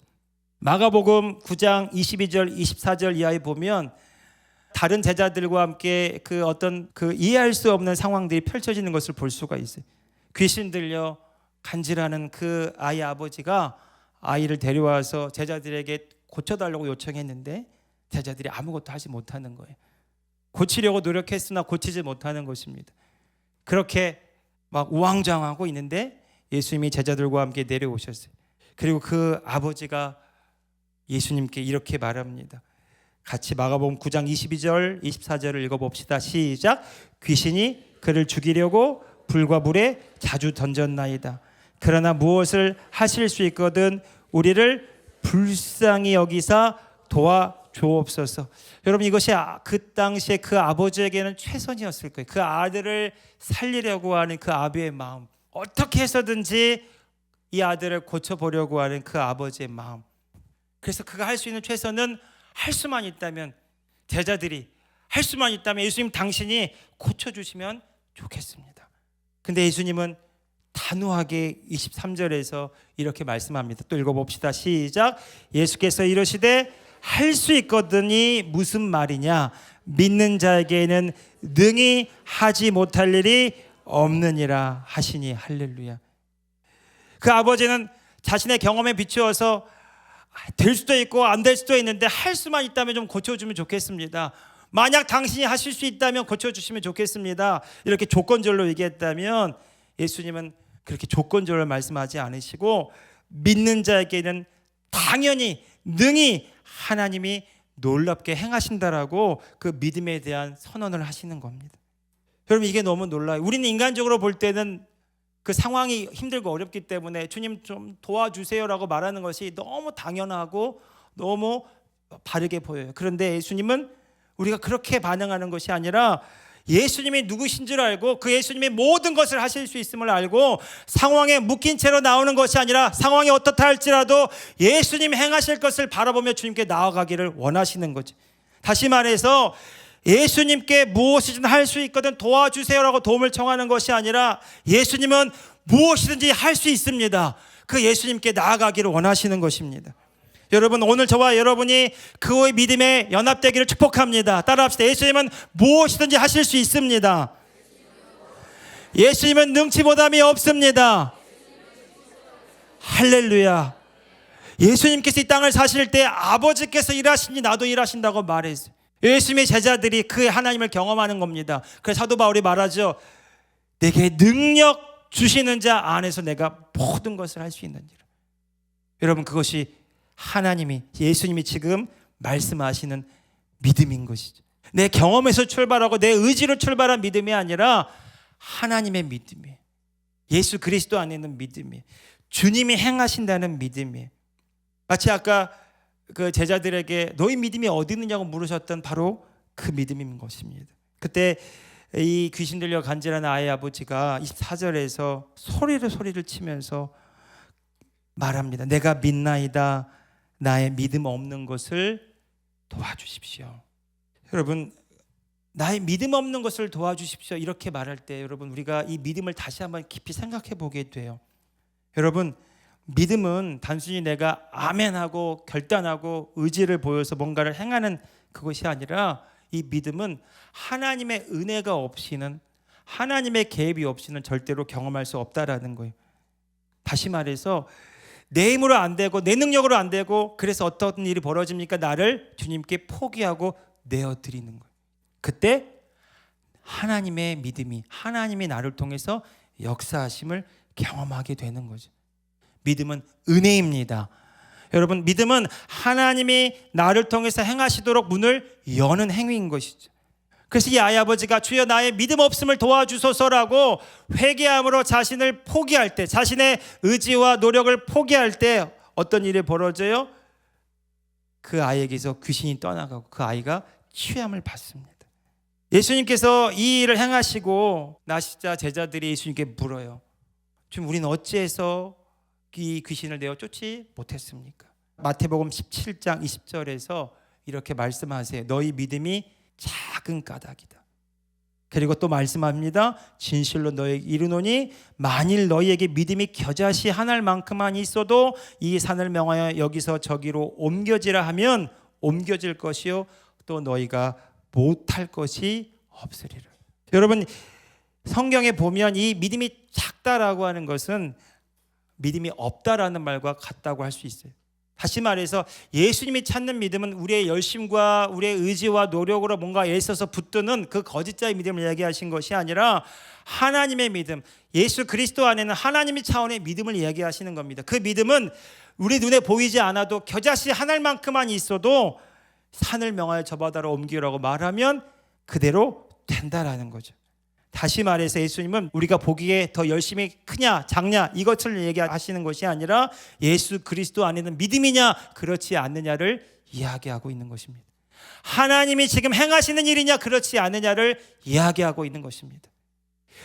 마가복음 9장 22절 24절 이하에 보면 다른 제자들과 함께 그 어떤 그 이해할 수 없는 상황들이 펼쳐지는 것을 볼 수가 있어요. 귀신 들려 간질하는 그 아이 아버지가 아이를 데려와서 제자들에게 고쳐달라고 요청했는데 제자들이 아무것도 하지 못하는 거예요. 고치려고 노력했으나 고치지 못하는 것입니다. 그렇게 막 우왕좌왕하고 있는데 예수님이 제자들과 함께 내려오셨어요. 그리고 그 아버지가 예수님께 이렇게 말합니다. 같이 마가복음 9장 22절 24절을 읽어봅시다. 시작. 귀신이 그를 죽이려고 불과 물에 자주 던졌나이다. 그러나 무엇을 하실 수 있거든 우리를 불쌍히 여기사 도와주옵소서. 여러분, 이것이 그 당시에 그 아버지에게는 최선이었을 거예요. 그 아들을 살리려고 하는 그 아비의 마음, 어떻게 해서든지 이 아들을 고쳐보려고 하는 그 아버지의 마음. 그래서 그가 할 수 있는 최선은 할 수만 있다면, 제자들이 할 수만 있다면 예수님 당신이 고쳐주시면 좋겠습니다. 근데 예수님은 단호하게 23절에서 이렇게 말씀합니다. 또 읽어봅시다. 시작. 예수께서 이르시되 할 수 있거든이 무슨 말이냐? 믿는 자에게는 능히 하지 못할 일이 없느니라 하시니. 할렐루야. 그 아버지는 자신의 경험에 비추어서 될 수도 있고 안 될 수도 있는데 할 수만 있다면 좀 고쳐주면 좋겠습니다. 만약 당신이 하실 수 있다면 고쳐주시면 좋겠습니다. 이렇게 조건절로 얘기했다면 예수님은 그렇게 조건절로 말씀하지 않으시고 믿는 자에게는 당연히 능히 하나님이 놀랍게 행하신다라고 그 믿음에 대한 선언을 하시는 겁니다. 여러분, 이게 너무 놀라요. 우리는 인간적으로 볼 때는 그 상황이 힘들고 어렵기 때문에 주님 좀 도와주세요라고 말하는 것이 너무 당연하고 너무 바르게 보여요. 그런데 예수님은 우리가 그렇게 반응하는 것이 아니라 예수님이 누구신 줄 알고 그 예수님이 모든 것을 하실 수 있음을 알고 상황에 묶인 채로 나오는 것이 아니라 상황이 어떻다 할지라도 예수님 행하실 것을 바라보며 주님께 나아가기를 원하시는 거지. 다시 말해서 예수님께 무엇이든 할 수 있거든 도와주세요라고 도움을 청하는 것이 아니라 예수님은 무엇이든지 할 수 있습니다. 그 예수님께 나아가기를 원하시는 것입니다. 여러분, 오늘 저와 여러분이 그의 믿음에 연합되기를 축복합니다. 따라합시다. 예수님은 무엇이든지 하실 수 있습니다. 예수님은 능치보담이 없습니다. 할렐루야. 예수님께서 이 땅을 사실 때 아버지께서 일하시니 나도 일하신다고 말했어요. 예수님의 제자들이 그 하나님을 경험하는 겁니다. 그래서 사도 바울이 말하죠. 내게 능력 주시는 자 안에서 내가 모든 것을 할 수 있는지라. 여러분, 그것이 하나님이, 예수님이 지금 말씀하시는 믿음인 것이죠. 내 경험에서 출발하고 내 의지로 출발한 믿음이 아니라 하나님의 믿음이에요. 예수 그리스도 안에 있는 믿음이에요. 주님이 행하신다는 믿음이에요. 마치 아까 그 제자들에게 너희 믿음이 어디 있느냐고 물으셨던 바로 그 믿음인 것입니다. 그때 이 귀신 들려 간질하는 아이의 아버지가 24절에서 소리를 치면서 말합니다. 내가 믿나이다. 나의 믿음 없는 것을 도와주십시오. 여러분, 나의 믿음 없는 것을 도와주십시오. 이렇게 말할 때 여러분, 우리가 이 믿음을 다시 한번 깊이 생각해 보게 돼요. 여러분, 믿음은 단순히 내가 아멘하고 결단하고 의지를 보여서 뭔가를 행하는 그것이 아니라, 이 믿음은 하나님의 은혜가 없이는, 하나님의 개입이 없이는 절대로 경험할 수 없다라는 거예요. 다시 말해서 내 힘으로 안 되고 내 능력으로 안 되고, 그래서 어떤 일이 벌어집니까? 나를 주님께 포기하고 내어드리는 거예요. 그때 하나님의 믿음이, 하나님이 나를 통해서 역사하심을 경험하게 되는 거죠. 믿음은 은혜입니다. 여러분, 믿음은 하나님이 나를 통해서 행하시도록 문을 여는 행위인 것이죠. 그래서 이 아이 아버지가 주여 나의 믿음 없음을 도와주소서라고 회개함으로 자신을 포기할 때, 자신의 의지와 노력을 포기할 때 어떤 일이 벌어져요? 그 아이에게서 귀신이 떠나가고 그 아이가 치유함을 받습니다. 예수님께서 이 일을 행하시고 나시자 제자들이 예수님께 물어요. 지금 우리는 어찌해서 이 귀신을 내어 쫓지 못했습니까? 마태복음 17장 20절에서 이렇게 말씀하세요. 너희 믿음이 작은 까닭이다. 그리고 또 말씀합니다. 진실로 너희에게 이르노니 만일 너희에게 믿음이 겨자씨 한 알만큼만 있어도 이 산을 명하여 여기서 저기로 옮겨지라 하면 옮겨질 것이요 또 너희가 못할 것이 없으리라. 여러분, 성경에 보면 이 믿음이 작다라고 하는 것은 믿음이 없다라는 말과 같다고 할 수 있어요. 다시 말해서 예수님이 찾는 믿음은 우리의 열심과 우리의 의지와 노력으로 뭔가 애써서 붙드는 그 거짓자의 믿음을 이야기하신 것이 아니라 하나님의 믿음, 예수 그리스도 안에는 하나님의 차원의 믿음을 이야기하시는 겁니다. 그 믿음은 우리 눈에 보이지 않아도 겨자씨 한 알만큼만 있어도 산을 명하여 저 바다로 옮기라고 말하면 그대로 된다라는 거죠. 다시 말해서 예수님은 우리가 보기에 더 열심히 크냐 작냐 이것을 얘기하시는 것이 아니라 예수 그리스도 안에는 믿음이냐 그렇지 않느냐를 이야기하고 있는 것입니다. 하나님이 지금 행하시는 일이냐 그렇지 않느냐를 이야기하고 있는 것입니다.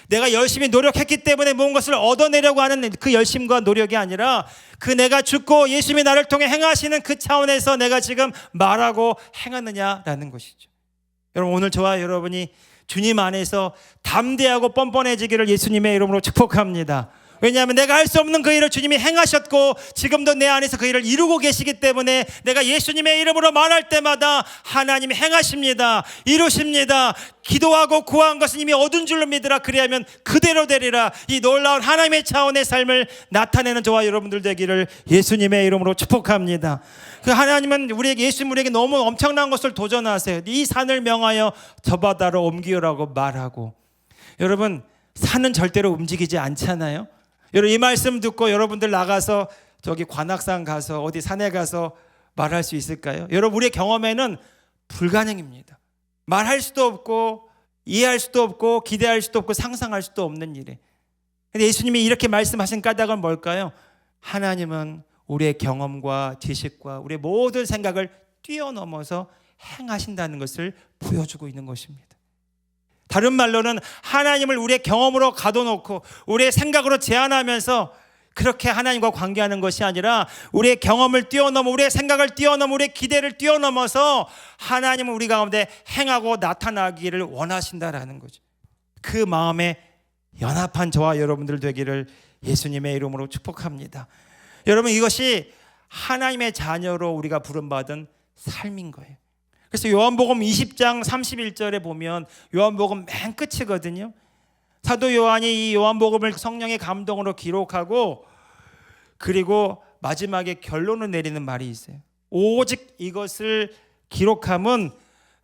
내가 열심히 노력했기 때문에 무엇을 얻어내려고 하는 그 열심과 노력이 아니라 그 내가 죽고 예수님이 나를 통해 행하시는 그 차원에서 내가 지금 말하고 행하느냐라는 것이죠. 여러분, 오늘 저와 여러분이 주님 안에서 담대하고 뻔뻔해지기를 예수님의 이름으로 축복합니다. 왜냐하면 내가 할 수 없는 그 일을 주님이 행하셨고 지금도 내 안에서 그 일을 이루고 계시기 때문에 내가 예수님의 이름으로 말할 때마다 하나님이 행하십니다. 이루십니다. 기도하고 구한 것은 이미 얻은 줄로 믿으라. 그리하면 그대로 되리라. 이 놀라운 하나님의 차원의 삶을 나타내는 저와 여러분들 되기를 예수님의 이름으로 축복합니다. 그 하나님은 우리에게, 예수님 우리에게 너무 엄청난 것을 도전하세요. 이 산을 명하여 저 바다로 옮기라고 말하고. 여러분, 산은 절대로 움직이지 않잖아요. 여러분, 이 말씀 듣고 여러분들 나가서 저기 관악산 가서 어디 산에 가서 말할 수 있을까요? 여러분, 우리의 경험에는 불가능입니다. 말할 수도 없고 이해할 수도 없고 기대할 수도 없고 상상할 수도 없는 일에. 근데 예수님이 이렇게 말씀하신 까닭은 뭘까요? 하나님은 우리의 경험과 지식과 우리의 모든 생각을 뛰어넘어서 행하신다는 것을 보여주고 있는 것입니다. 다른 말로는 하나님을 우리의 경험으로 가둬놓고 우리의 생각으로 제한하면서 그렇게 하나님과 관계하는 것이 아니라 우리의 경험을 뛰어넘어, 우리의 생각을 뛰어넘어, 우리의 기대를 뛰어넘어서 하나님은 우리 가운데 행하고 나타나기를 원하신다라는 거죠. 그 마음에 연합한 저와 여러분들 되기를 예수님의 이름으로 축복합니다. 여러분, 이것이 하나님의 자녀로 우리가 부름받은 삶인 거예요. 그래서 요한복음 20장 31절에 보면 요한복음 맨 끝이거든요. 사도 요한이 이 요한복음을 성령의 감동으로 기록하고 그리고 마지막에 결론을 내리는 말이 있어요. 오직 이것을 기록함은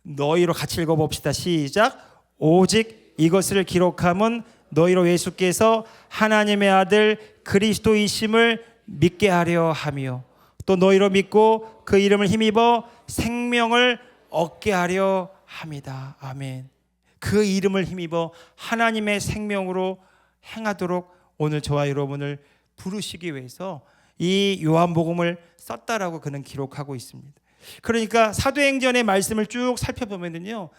너희로 같이 읽어봅시다. 시작. 오직 이것을 기록함은 너희로 예수께서 하나님의 아들 그리스도이심을 믿게 하려 하며 또 너희로 믿고 그 이름을 힘입어 생명을 얻게 하려 합니다. 아멘. 그 이름을 힘입어 하나님의 생명으로 행하도록 오늘 저와 여러분을 부르시기 위해서 이 요한복음을 썼다라고 그는 기록하고 있습니다. 그러니까 사도행전의 말씀을 쭉 살펴보면요,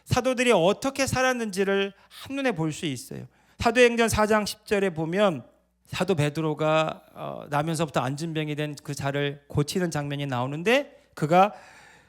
사도들이 어떻게 살았는지를 한눈에 볼 수 있어요. 사도행전 4장 10절에 보면 사도 베드로가 나면서부터 안진병이 된 그 자를 고치는 장면이 나오는데, 그가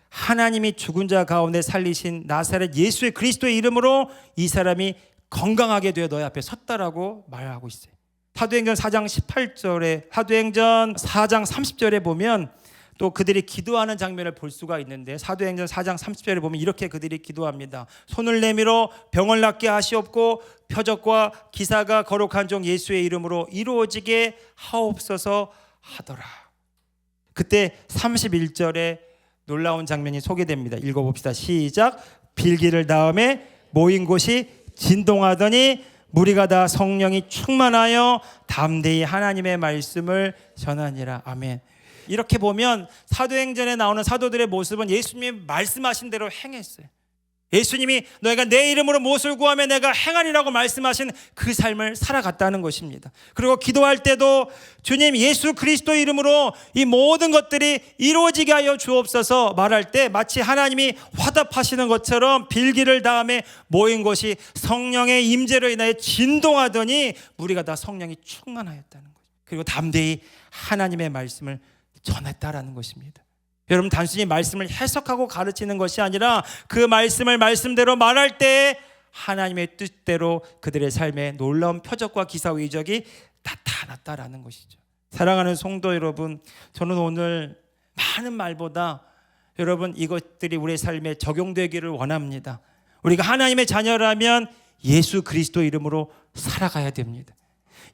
하나님이 죽은 자 가운데 살리신 나사렛 예수의 그리스도의 이름으로 이 사람이 건강하게 되어 너희 앞에 섰다라고 말하고 있어요. 사도행전 4장 18절에, 사도행전 4장 30절에 보면 또 그들이 기도하는 장면을 볼 수가 있는데, 사도행전 4장 30절에 보면 이렇게 그들이 기도합니다. 손을 내밀어 병을 낫게 하시옵고 표적과 기사가 거룩한 종 예수의 이름으로 이루어지게 하옵소서 하더라. 그때 31절에 놀라운 장면이 소개됩니다. 읽어봅시다. 시작. 빌기를 다음에 모인 곳이 진동하더니 무리가 다 성령이 충만하여 담대히 하나님의 말씀을 전하니라. 아멘. 이렇게 보면 사도행전에 나오는 사도들의 모습은 예수님이 말씀하신 대로 행했어요. 예수님이 너희가 내 이름으로 무엇을 구하면 내가 행하리라고 말씀하신 그 삶을 살아갔다는 것입니다. 그리고 기도할 때도 주님 예수 그리스도 이름으로 이 모든 것들이 이루어지게 하여 주옵소서 말할 때 마치 하나님이 화답하시는 것처럼 빌기를 다음에 모인 것이 성령의 임재로 인하여 진동하더니 무리가 다 성령이 충만하였다는 거죠. 그리고 담대히 하나님의 말씀을 전했다라는 것입니다. 여러분, 단순히 말씀을 해석하고 가르치는 것이 아니라 그 말씀을 말씀대로 말할 때 하나님의 뜻대로 그들의 삶에 놀라운 표적과 기사와 이적이 나타났다라는 것이죠. 사랑하는 성도 여러분, 저는 오늘 많은 말보다 여러분 이것들이 우리의 삶에 적용되기를 원합니다. 우리가 하나님의 자녀라면 예수 그리스도 이름으로 살아가야 됩니다.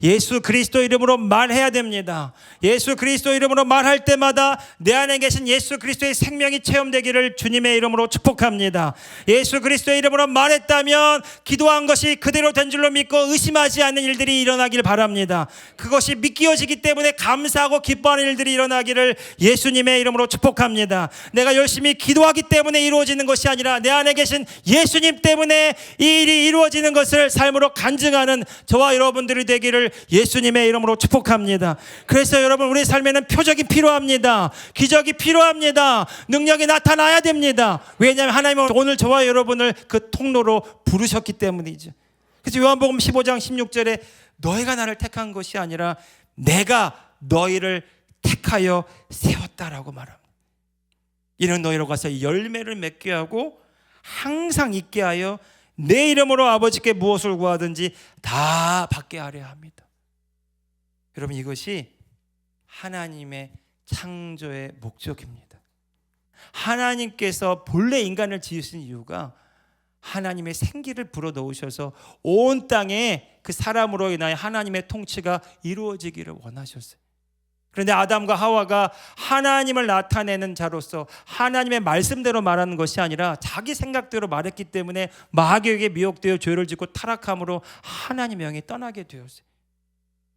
예수 그리스도 이름으로 말해야 됩니다. 예수 그리스도 이름으로 말할 때마다 내 안에 계신 예수 그리스도의 생명이 체험되기를 주님의 이름으로 축복합니다. 예수 그리스도의 이름으로 말했다면 기도한 것이 그대로 된 줄로 믿고 의심하지 않는 일들이 일어나길 바랍니다. 그것이 믿겨지기 때문에 감사하고 기뻐하는 일들이 일어나기를 예수님의 이름으로 축복합니다. 내가 열심히 기도하기 때문에 이루어지는 것이 아니라 내 안에 계신 예수님 때문에 이 일이 이루어지는 것을 삶으로 간증하는 저와 여러분들이 되기를 예수님의 이름으로 축복합니다. 그래서 여러분, 우리 삶에는 표적이 필요합니다. 기적이 필요합니다. 능력이 나타나야 됩니다. 왜냐하면 하나님은 오늘 저와 여러분을 그 통로로 부르셨기 때문이죠. 그래서 요한복음 15장 16절에 너희가 나를 택한 것이 아니라 내가 너희를 택하여 세웠다라고 말합니다. 이는 너희로 가서 열매를 맺게 하고 항상 있게 하여 내 이름으로 아버지께 무엇을 구하든지 다 받게 하려 합니다. 여러분, 이것이 하나님의 창조의 목적입니다. 하나님께서 본래 인간을 지으신 이유가 하나님의 생기를 불어넣으셔서 온 땅에 그 사람으로 인하여 하나님의 통치가 이루어지기를 원하셨어요. 그런데 아담과 하와가 하나님을 나타내는 자로서 하나님의 말씀대로 말하는 것이 아니라 자기 생각대로 말했기 때문에 마귀에게 미혹되어 죄를 짓고 타락함으로 하나님의 영이 떠나게 되었어요.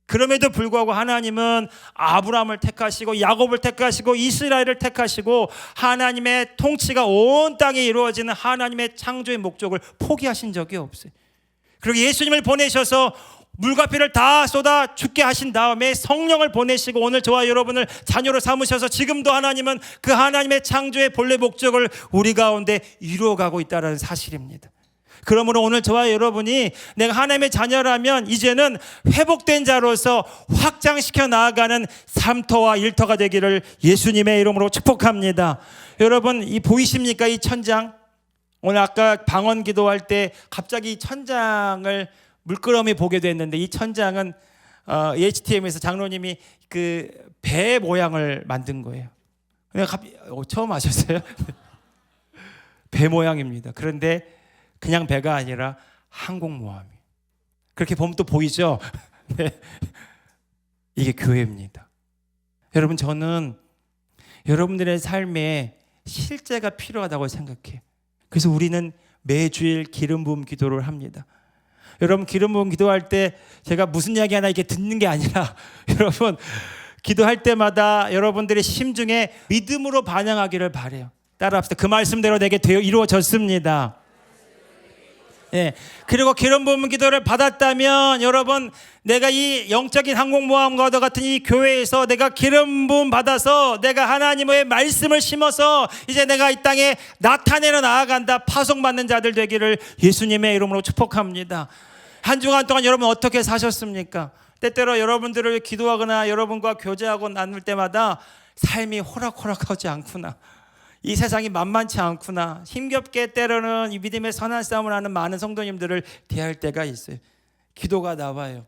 그럼에도 불구하고 하나님은 아브라함을 택하시고 야곱을 택하시고 이스라엘을 택하시고 하나님의 통치가 온 땅에 이루어지는 하나님의 창조의 목적을 포기하신 적이 없어요. 그리고 예수님을 보내셔서 물과 피를 다 쏟아 죽게 하신 다음에 성령을 보내시고 오늘 저와 여러분을 자녀로 삼으셔서 지금도 하나님은 그 하나님의 창조의 본래 목적을 우리 가운데 이루어가고 있다는 사실입니다. 그러므로 오늘 저와 여러분이 내가 하나님의 자녀라면 이제는 회복된 자로서 확장시켜 나아가는 삼터와 일터가 되기를 예수님의 이름으로 축복합니다. 여러분, 이 보이십니까? 이 천장. 오늘 아까 방언 기도할 때 갑자기 이 천장을 물끄러미 보게 됐는데, 이 천장은 HTM에서 장로님이 그 배 모양을 만든 거예요. 처음 아셨어요? 배 모양입니다. 그런데 그냥 배가 아니라 항공모함이. 그렇게 보면 또 보이죠? 네. 이게 교회입니다. 여러분, 저는 여러분들의 삶에 실제가 필요하다고 생각해요. 그래서 우리는 매주일 기름 부음 기도를 합니다. 여러분, 기름 부음 기도할 때 제가 무슨 이야기 하나 이렇게 듣는 게 아니라 여러분, 기도할 때마다 여러분들의 심중에 믿음으로 반응하기를 바라요. 따라합시다. 그 말씀대로 내게 이루어졌습니다. 예. 그리고 기름 부음 기도를 받았다면 여러분, 내가 이 영적인 항공모함과도 같은 이 교회에서 내가 기름 부음 받아서 내가 하나님의 말씀을 심어서 이제 내가 이 땅에 나타내려 나아간다, 파송받는 자들 되기를 예수님의 이름으로 축복합니다. 한 주간 동안 여러분 어떻게 사셨습니까? 때때로 여러분들을 기도하거나 여러분과 교제하고 나눌 때마다 삶이 호락호락하지 않구나, 이 세상이 만만치 않구나, 힘겹게 때로는 이 믿음의 선한 싸움을 하는 많은 성도님들을 대할 때가 있어요. 기도가 나와요.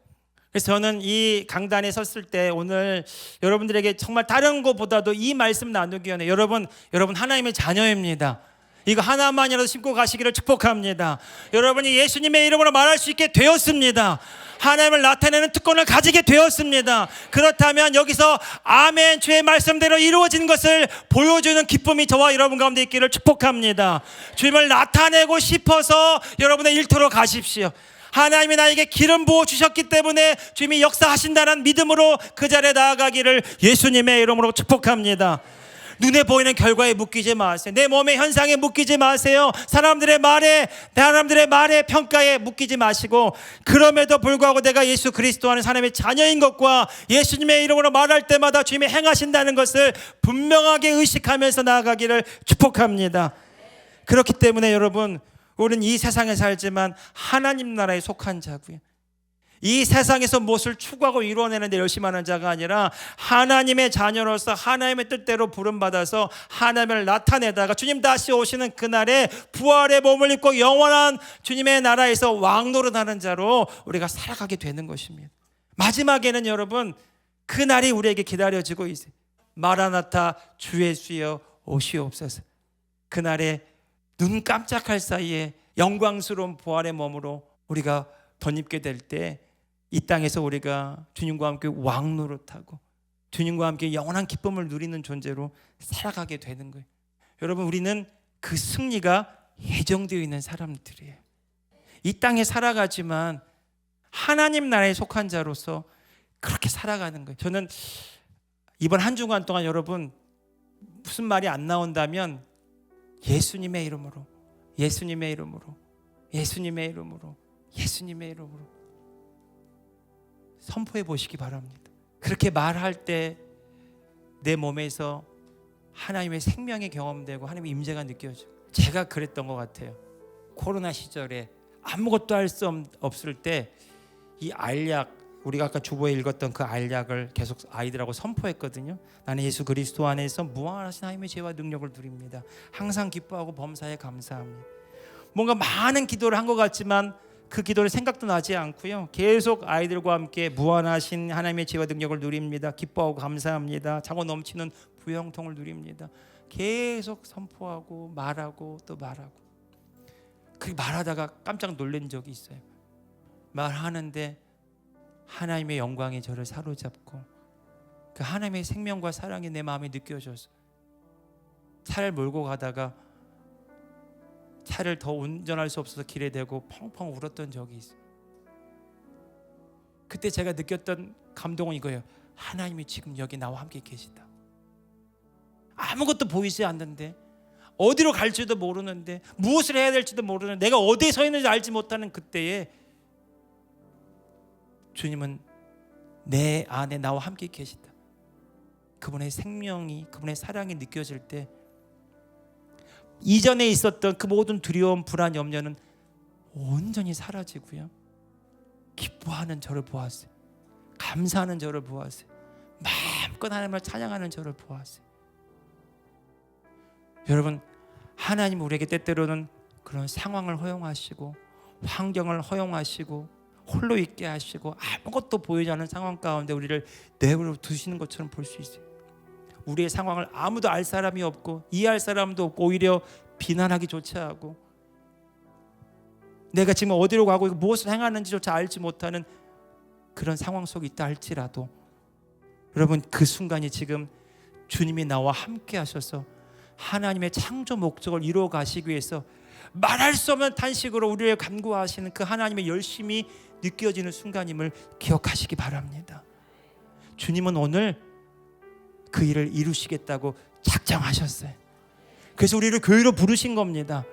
그래서 저는 이 강단에 섰을 때 오늘 여러분들에게 정말 다른 것보다도 이 말씀 나누기 전에 여러분 하나님의 자녀입니다. 이거 하나만이라도 심고 가시기를 축복합니다. 여러분이 예수님의 이름으로 말할 수 있게 되었습니다. 하나님을 나타내는 특권을 가지게 되었습니다. 그렇다면 여기서 아멘, 주의 말씀대로 이루어진 것을 보여주는 기쁨이 저와 여러분 가운데 있기를 축복합니다. 주님을 나타내고 싶어서 여러분의 일터로 가십시오. 하나님이 나에게 기름 부어 주셨기 때문에 주님이 역사하신다는 믿음으로 그 자리에 나아가기를 예수님의 이름으로 축복합니다. 눈에 보이는 결과에 묶이지 마세요. 내 몸의 현상에 묶이지 마세요. 사람들의 말에 평가에 묶이지 마시고, 그럼에도 불구하고 내가 예수 그리스도 안에 하나님의 자녀인 것과 예수님의 이름으로 말할 때마다 주님이 행하신다는 것을 분명하게 의식하면서 나아가기를 축복합니다. 그렇기 때문에 여러분, 우리는 이 세상에 살지만 하나님 나라에 속한 자고요, 이 세상에서 무엇을 추구하고 이루어내는 데 열심히 하는 자가 아니라 하나님의 자녀로서 하나님의 뜻대로 부름받아서 하나님을 나타내다가 주님 다시 오시는 그날에 부활의 몸을 입고 영원한 주님의 나라에서 왕노릇하는 자로 우리가 살아가게 되는 것입니다. 마지막에는 여러분, 그날이 우리에게 기다려지고 있어요. 마라나타, 주 예수여 오시옵소서. 그날에 눈 깜짝할 사이에 영광스러운 부활의 몸으로 우리가 덧입게 될 때 이 땅에서 우리가 주님과 함께 왕노릇하고 주님과 함께 영원한 기쁨을 누리는 존재로 살아가게 되는 거예요. 여러분, 우리는 그 승리가 예정되어 있는 사람들이에요. 이 땅에 살아가지만 하나님 나라에 속한 자로서 그렇게 살아가는 거예요. 저는 이번 한 주간 동안 여러분, 무슨 말이 안 나온다면 예수님의 이름으로, 예수님의 이름으로, 예수님의 이름으로, 예수님의 이름으로 선포해 보시기 바랍니다. 그렇게 말할 때 내 몸에서 하나님의 생명이 경험되고 하나님의 임재가 느껴져요. 제가 그랬던 것 같아요. 코로나 시절에 아무것도 할 수 없을 때 이 알약, 우리가 아까 주보에 읽었던 그 알약을 계속 아이들하고 선포했거든요. 나는 예수 그리스도 안에서 무한하신 하나님의 죄와 능력을 누립니다. 항상 기뻐하고 범사에 감사합니다. 뭔가 많은 기도를 한 것 같지만 그 기도를 생각도 나지 않고요, 계속 아이들과 함께 무한하신 하나님의 지혜와 능력을 누립니다. 기뻐하고 감사합니다. 차고 넘치는 부형통을 누립니다. 계속 선포하고 말하고 또 말하고. 그렇게 말하다가 깜짝 놀란 적이 있어요. 말하는데 하나님의 영광이 저를 사로잡고 그 하나님의 생명과 사랑이 내 마음에 느껴져서 차를 몰고 가다가 차를 더 운전할 수 없어서 길에 대고 펑펑 울었던 적이 있어요. 그때 제가 느꼈던 감동은 이거예요. 하나님이 지금 여기 나와 함께 계시다. 아무것도 보이지 않는데, 어디로 갈지도 모르는데, 무엇을 해야 될지도 모르는데, 내가 어디에 서 있는지 알지 못하는 그때에 주님은 내 안에 나와 함께 계시다. 그분의 생명이, 그분의 사랑이 느껴질 때 이전에 있었던 그 모든 두려움, 불안, 염려는 온전히 사라지고요, 기뻐하는 저를 보았어요. 감사하는 저를 보았어요. 마음껏 하나님을 찬양하는 저를 보았어요. 여러분, 하나님 우리에게 때때로는 그런 상황을 허용하시고 환경을 허용하시고 홀로 있게 하시고 아무것도 보이지 않는 상황 가운데 우리를 내버려 두시는 것처럼 볼 수 있어요. 우리의 상황을 아무도 알 사람이 없고 이해할 사람도 없고 오히려 비난하기조차 하고, 내가 지금 어디로 가고 무엇을 행하는지조차 알지 못하는 그런 상황 속에 있다 할지라도 여러분, 그 순간이 지금 주님이 나와 함께 하셔서 하나님의 창조 목적을 이루어 가시기 위해서 말할 수 없는 탄식으로 우리를 간구하시는 그 하나님의 열심이 느껴지는 순간임을 기억하시기 바랍니다. 주님은 오늘 그 일을 이루시겠다고 작정하셨어요. 그래서 우리를 교회로 부르신 겁니다.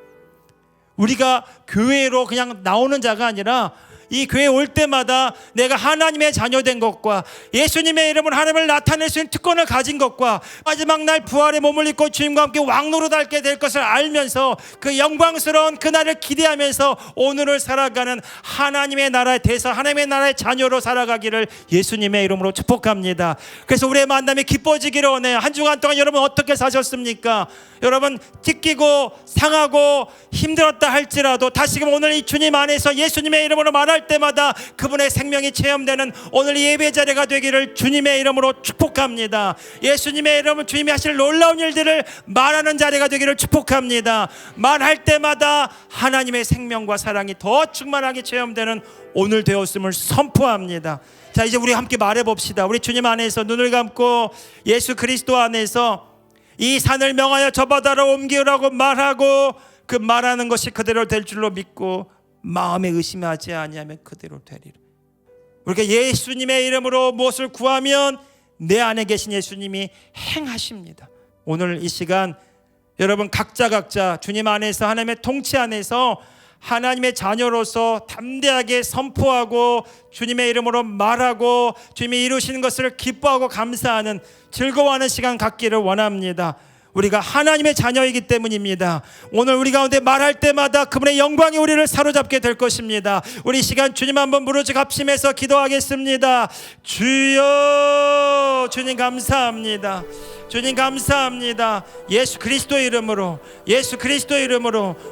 우리가 교회로 그냥 나오는 자가 아니라 이 교회 올 때마다 내가 하나님의 자녀된 것과 예수님의 이름으로 하나님을 나타낼 수 있는 특권을 가진 것과 마지막 날 부활의 몸을 입고 주님과 함께 왕노로 닳게 될 것을 알면서 그 영광스러운 그날을 기대하면서 오늘을 살아가는 하나님의 나라에 대해서 하나님의 나라의 자녀로 살아가기를 예수님의 이름으로 축복합니다. 그래서 우리의 만남이 기뻐지기를 원해요. 한 주간 동안 여러분 어떻게 사셨습니까? 여러분 찢기고 상하고 힘들었다 할지라도 다시금 오늘 이 주님 안에서 예수님의 이름으로 말할 때마다 그분의 생명이 체험되는 오늘 예배 자리가 되기를 주님의 이름으로 축복합니다. 예수님의 이름으로 주님이 하실 놀라운 일들을 말하는 자리가 되기를 축복합니다. 말할 때마다 하나님의 생명과 사랑이 더 충만하게 체험되는 오늘 되었음을 선포합니다. 자, 이제 우리 함께 말해봅시다. 우리 주님 안에서 눈을 감고 예수 그리스도 안에서 이 산을 명하여 저 바다로 옮기라고 말하고 그 말하는 것이 그대로 될 줄로 믿고 마음에 의심하지 아니하면 그대로 되리라. 우리가 예수님의 이름으로 무엇을 구하면 내 안에 계신 예수님이 행하십니다. 오늘 이 시간 여러분 각자 주님 안에서 하나님의 통치 안에서 하나님의 자녀로서 담대하게 선포하고 주님의 이름으로 말하고 주님이 이루시는 것을 기뻐하고 감사하는 즐거워하는 시간 갖기를 원합니다. 우리가 하나님의 자녀이기 때문입니다. 오늘 우리 가운데 말할 때마다 그분의 영광이 우리를 사로잡게 될 것입니다. 우리 시간 주님 한번 부르짖어 합심해서 기도하겠습니다. 주여, 주님 감사합니다. 주님 감사합니다. 예수 그리스도의 이름으로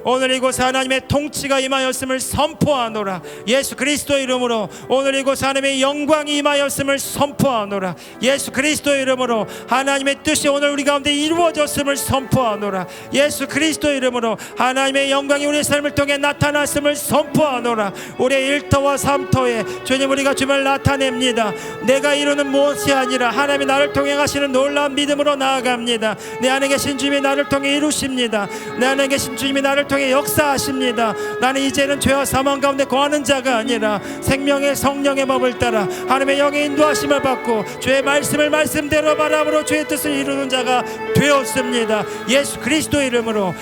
오늘 이곳 하나님의 통치가 임하였음을 선포하노라. 예수 그리스도의 이름으로 오늘 이곳 하나님의 영광이 임하였음을 선포하노라. 예수 그리스도의 이름으로 하나님의 뜻이 오늘 우리 가운데 이루어졌음을 선포하노라. 예수 그리스도의 이름으로 하나님의 영광이 우리의 삶을 통해 나타났음을 선포하노라. 우리의 1터와 3터에 주님 우리가 주님을 나타냅니다. 내가 이루는 무엇이 아니라 하나님이 나를 통해 하시는 놀라운 믿음으로 나아갑니다. 내 안에 계신 주님이 나를 통해 이루십니다. 내 안에 계신 주님이 나를 통해 역사하십니다. 나는 이제는 죄와 사망 가운데 거하는 자가 아니라 생명의 성령의 법을 따라 하나님의 영의 인도하심을 받고 주의 말씀을 말씀대로 바람으로 주의 뜻을 이루는 자가 되었습니다. 예수 그리스도 이름으로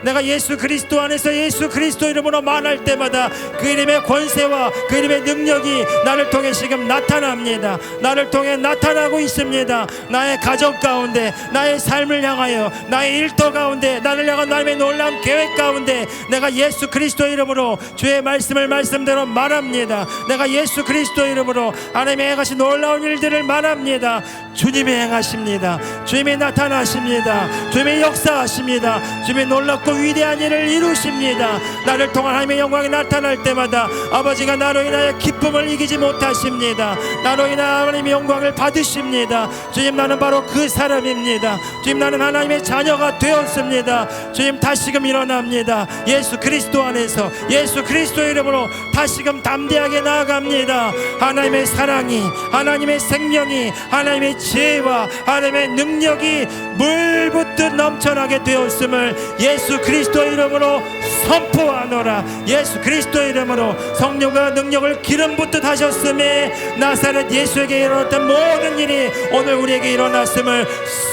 내가 예수 그리스도 안에서 예수 그리스도 이름으로 말할 때마다 그 이름의 권세와 그 이름의 능력이 나를 통해 지금 나타납니다. 나를 통해 나타나고 있습니다. 나의 가정 가운데, 나의 삶을 향하여, 나의 일터 가운데, 나를 향한 하나님의 놀라운 계획 가운데 내가 예수 그리스도 이름으로 주의 말씀을 말씀대로 말합니다. 내가 예수 그리스도 이름으로 하나님의 행하신 놀라운 일들을 말합니다. 주님이 행하십니다. 주님이 나타나십니다. 주님이 역사하십니다. 주님이 놀랍고 위대한 일을 이루십니다. 나를 통한 하나님의 영광이 나타날 때마다 아버지가 나로 인하여 기쁨을 이기지 못하십니다. 나로 인하여 하나님의 영광을 받으십니다. 주님 나는 바로 그 사람입니다. 주님 나는 하나님의 자녀가 되었습니다. 주님 다시금 일어납니다. 예수 그리스도 안에서 예수 그리스도 이름으로 다시금 담대하게 나아갑니다. 하나님의 사랑이, 하나님의 생명이, 하나님의 지혜와 하나님의 능력이 물붓듯 넘쳐나게 되었음을 예수 그리스도 이름으로 선포하노라. 예수 그리스도 이름으로 성령과 능력을 기름 붓듯 하셨음에 나사렛 예수에게 일어났던 모든 일이 오늘 우리에게 일어났음을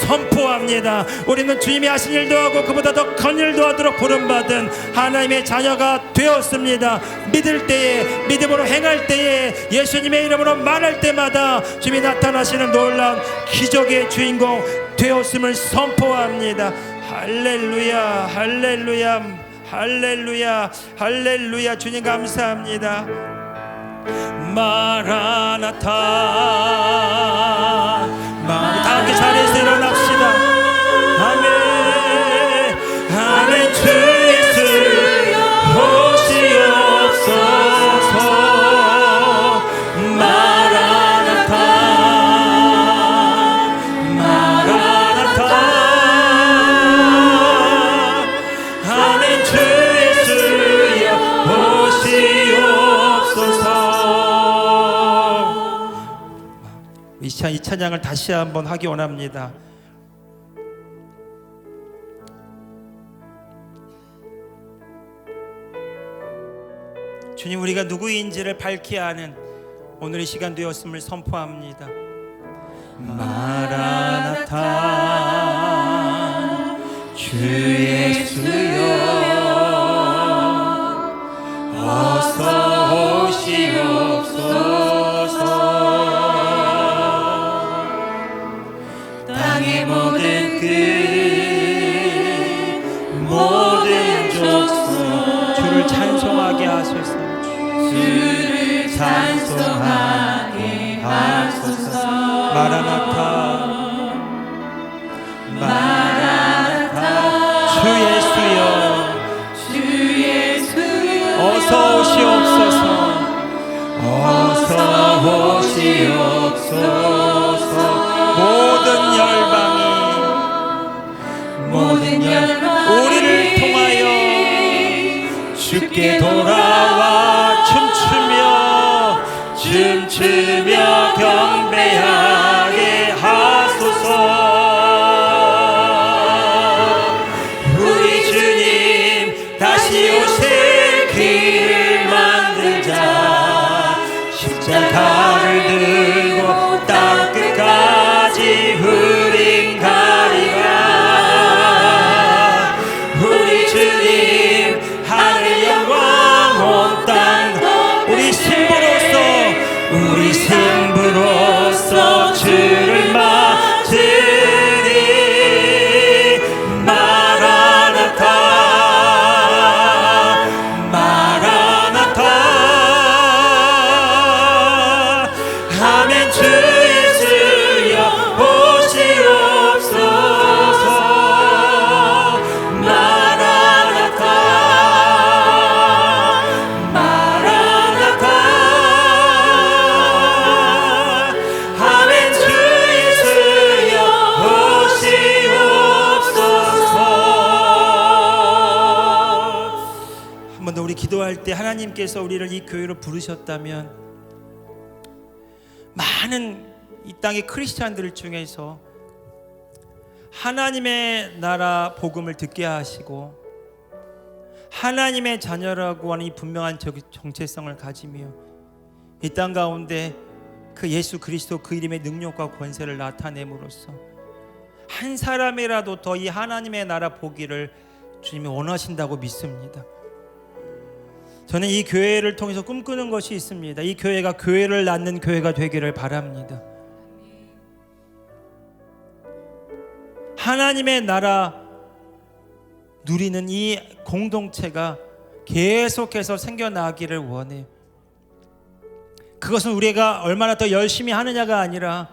선포합니다. 우리는 주님이 하신 일도 하고 그보다 더 큰 일도 하도록 부름받은 하나님의 자녀가 되었습니다. 믿을 때에, 믿음으로 행할 때에, 예수님의 이름으로 말할 때마다 주님이 나타나시는 놀라운 기적의 주인공 되었음을 선포합니다. 할렐루야, 할렐루야, 할렐루야, 할렐루야. 주님 감사합니다. 마라나타. 다 함께 자리에서 일어납시다. 아멘. 아멘. 주 예수 오시옵소서. 마라나타, 마라나타. 아멘. 주 예수여 오시옵소서. 이 찬양을 다시 한번 하기 원합니다. 주님, 우리가 누구인지를 밝히 아는 오늘 이 시간 되었음을 선포합니다. 마라나타 주 예수여 어서 오시옵소서. 땅의 모든 끝 모든 족속 주를 찬송하게 하소서. 주를 찬송하게 하소서. 마라나타 마라나타 주 예수여 어서 오시옵소서. 어서 오시옵소서. 모든 열방이 우리를 통하여 주께 돌아와 춤추며 경배하게 하소서. 우리 주님 다시 오실 길을 만들자. 십자가를 들고 땅 끝까지 우린 가리라. 우리 주님 하늘 영광 온 땅 우리 신부로서 주를 맞으리. 마라나타 마라나타 아멘. 주 예수여 오시옵소서. 마라나타 마라나타 우리 기도할 때 하나님께서 우리를 이 교회로 부르셨다면 많은 이 땅의 크리스찬들 중에서 하나님의 나라 복음을 듣게 하시고 하나님의 자녀라고 하는 이 분명한 정체성을 가지며 이 땅 가운데 그 예수 그리스도 그 이름의 능력과 권세를 나타냄으로써 한 사람이라도 더 이 하나님의 나라 보기를 주님이 원하신다고 믿습니다. 저는 이 교회를 통해서 꿈꾸는 것이 있습니다. 이 교회가 교회를 낳는 교회가 되기를 바랍니다. 하나님의 나라 누리는 이 공동체가 계속해서 생겨나기를 원해요. 그것은 우리가 얼마나 더 열심히 하느냐가 아니라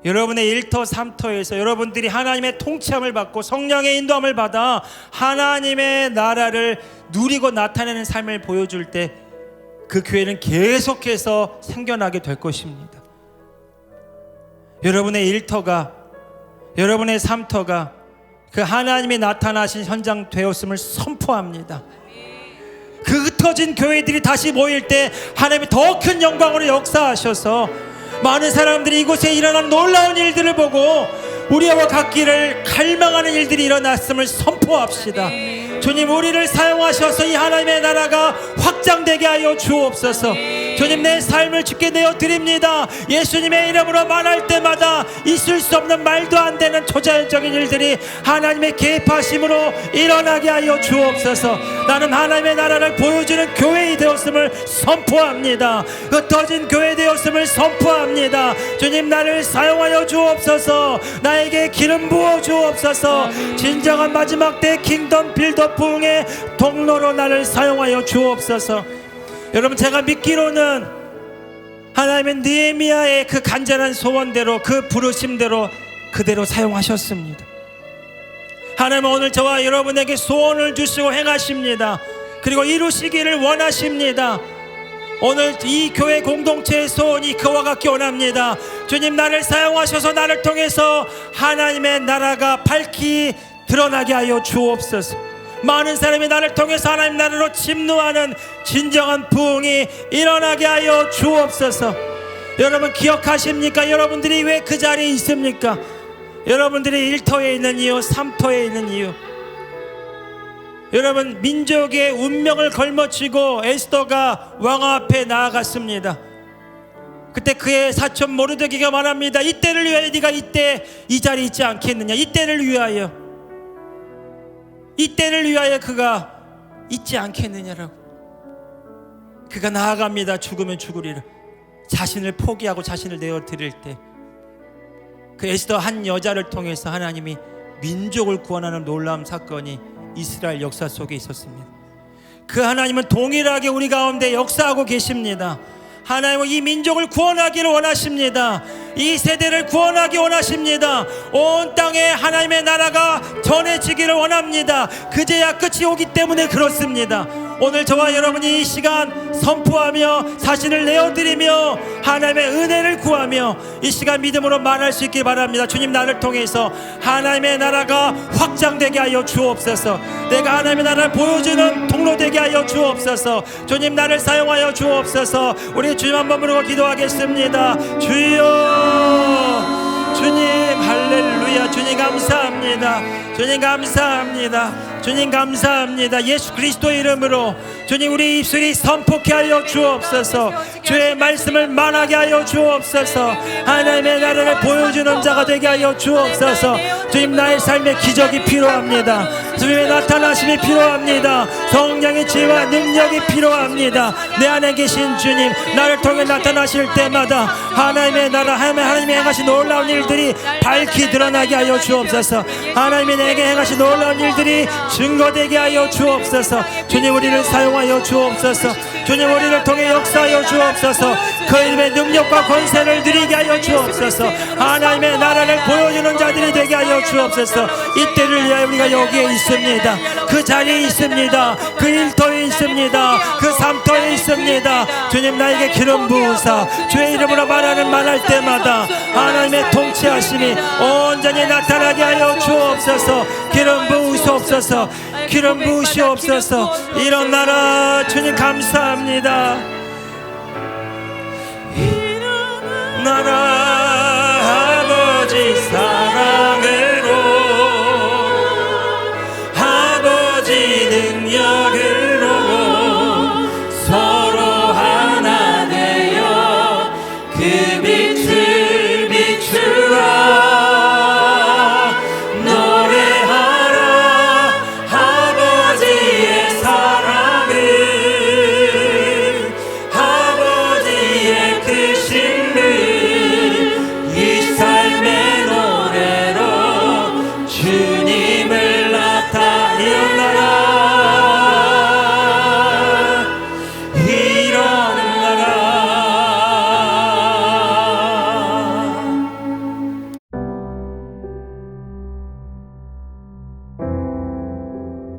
여러분의 1터 3터에서 여러분들이 하나님의 통치함을 받고 성령의 인도함을 받아 하나님의 나라를 누리고 나타내는 삶을 보여줄 때 그 교회는 계속해서 생겨나게 될 것입니다. 여러분의 1터가 여러분의 3터가 그 하나님이 나타나신 현장 되었음을 선포합니다. 그 흩어진 교회들이 다시 모일 때 하나님이 더 큰 영광으로 역사하셔서 많은 사람들이 이곳에 일어난 놀라운 일들을 보고 우리와 같기를 갈망하는 일들이 일어났음을 선포합시다. 주님, 우리를 사용하셔서 이 하나님의 나라가 확장되게 하여 주옵소서. 주님, 내 삶을 주께 내어드립니다. 예수님의 이름으로 말할 때마다 있을 수 없는 말도 안 되는 초자연적인 일들이 하나님의 개입하심으로 일어나게 하여 주옵소서. 나는 하나님의 나라를 보여주는 교회이 되었음을 선포합니다. 흩어진 교회 되었음을 선포합니다. 주님, 나를 사용하여 주옵소서. 나에게 기름 부어 주옵소서. 진정한 마지막 때 킹덤 빌더 부흥의 통로로 나를 사용하여 주옵소서. 여러분, 제가 믿기로는 하나님은 느헤미야의 그 간절한 소원대로 그 부르심대로 그대로 사용하셨습니다. 하나님은 오늘 저와 여러분에게 소원을 주시고 행하십니다. 그리고 이루시기를 원하십니다. 오늘 이 교회 공동체의 소원이 그와 같기 원합니다. 주님, 나를 사용하셔서 나를 통해서 하나님의 나라가 밝히 드러나게 하여 주옵소서. 많은 사람이 나를 통해서 하나님 나라로 침노하는 진정한 부흥이 일어나게 하여 주옵소서. 여러분 기억하십니까? 여러분들이 왜 그 자리에 있습니까? 여러분들이 1터에 있는 이유, 3터에 있는 이유, 여러분 민족의 운명을 걸머쥐고 에스더가 왕 앞에 나아갔습니다. 그때 그의 사촌 모르드게가 말합니다. 이때를 위하여 네가 이때 이 자리에 있지 않겠느냐. 이때를 위하여, 이때를 위하여 그가 있지 않겠느냐라고. 그가 나아갑니다. 죽으면 죽으리라. 자신을 포기하고 자신을 내어드릴 때 그 에스더 한 여자를 통해서 하나님이 민족을 구원하는 놀라운 사건이 이스라엘 역사 속에 있었습니다. 그 하나님은 동일하게 우리 가운데 역사하고 계십니다. 하나님은 이 민족을 구원하기를 원하십니다. 이 세대를 구원하기 원하십니다. 온 땅에 하나님의 나라가 전해지기를 원합니다. 그제야 끝이 오기 때문에 그렇습니다. 오늘 저와 여러분이 이 시간 선포하며 자신을 내어드리며 하나님의 은혜를 구하며 이 시간 믿음으로 말할 수 있길 바랍니다. 주님, 나를 통해서 하나님의 나라가 확장되게 하여 주옵소서. 내가 하나님의 나라를 보여주는 통로 되게 하여 주옵소서. 주님, 나를 사용하여 주옵소서. 우리 주님 한번 부르고 기도하겠습니다. 주여, 주님 할렐루야. 주님 감사합니다. 주님 감사합니다. 주님 감사합니다. 예수 그리스도의 이름으로 주님, 우리 입술이 선포케 하여 주옵소서. 주의 말씀을 만하게 하여 주옵소서. 하나님의 나라를 보여주는 자가 되게 하여 주옵소서. 주님, 나의 삶에 기적이 필요합니다. 주님의 나타나심이 필요합니다. 성령의 지혜와 능력이 필요합니다. 내 안에 계신 주님, 나를 통해 나타나실 때마다 하나님의 나라, 하나님이 행하신 놀라운 일들이 밝히 드러나게 하여 주옵소서. 하나님이 내게 행하신 놀라운 일들이 증거되게 하여 주옵소서. 주님, 우리를 사용하여 주옵소서. 주님, 우리를 통해 역사하여 주옵소서. 그 이름의 능력과 권세를 누리게 하여 주옵소서. 하나님의 나라를 보여주는 자들이 되게 하여 주옵소서. 이때를 위하여 우리가 여기에 있습니다. 그 자리에 있습니다. 그 일터에 있습니다. 그 삶터에 있습니다. 주님, 나에게 기름 부으사 주의 이름으로 말할 때마다 하나님의 통치하심이 온전히 나타나게 하여 주옵소서. 기름 부으시옵소서. 기름 부으시옵소서. 일어나라. 주님 감사합니다. 나라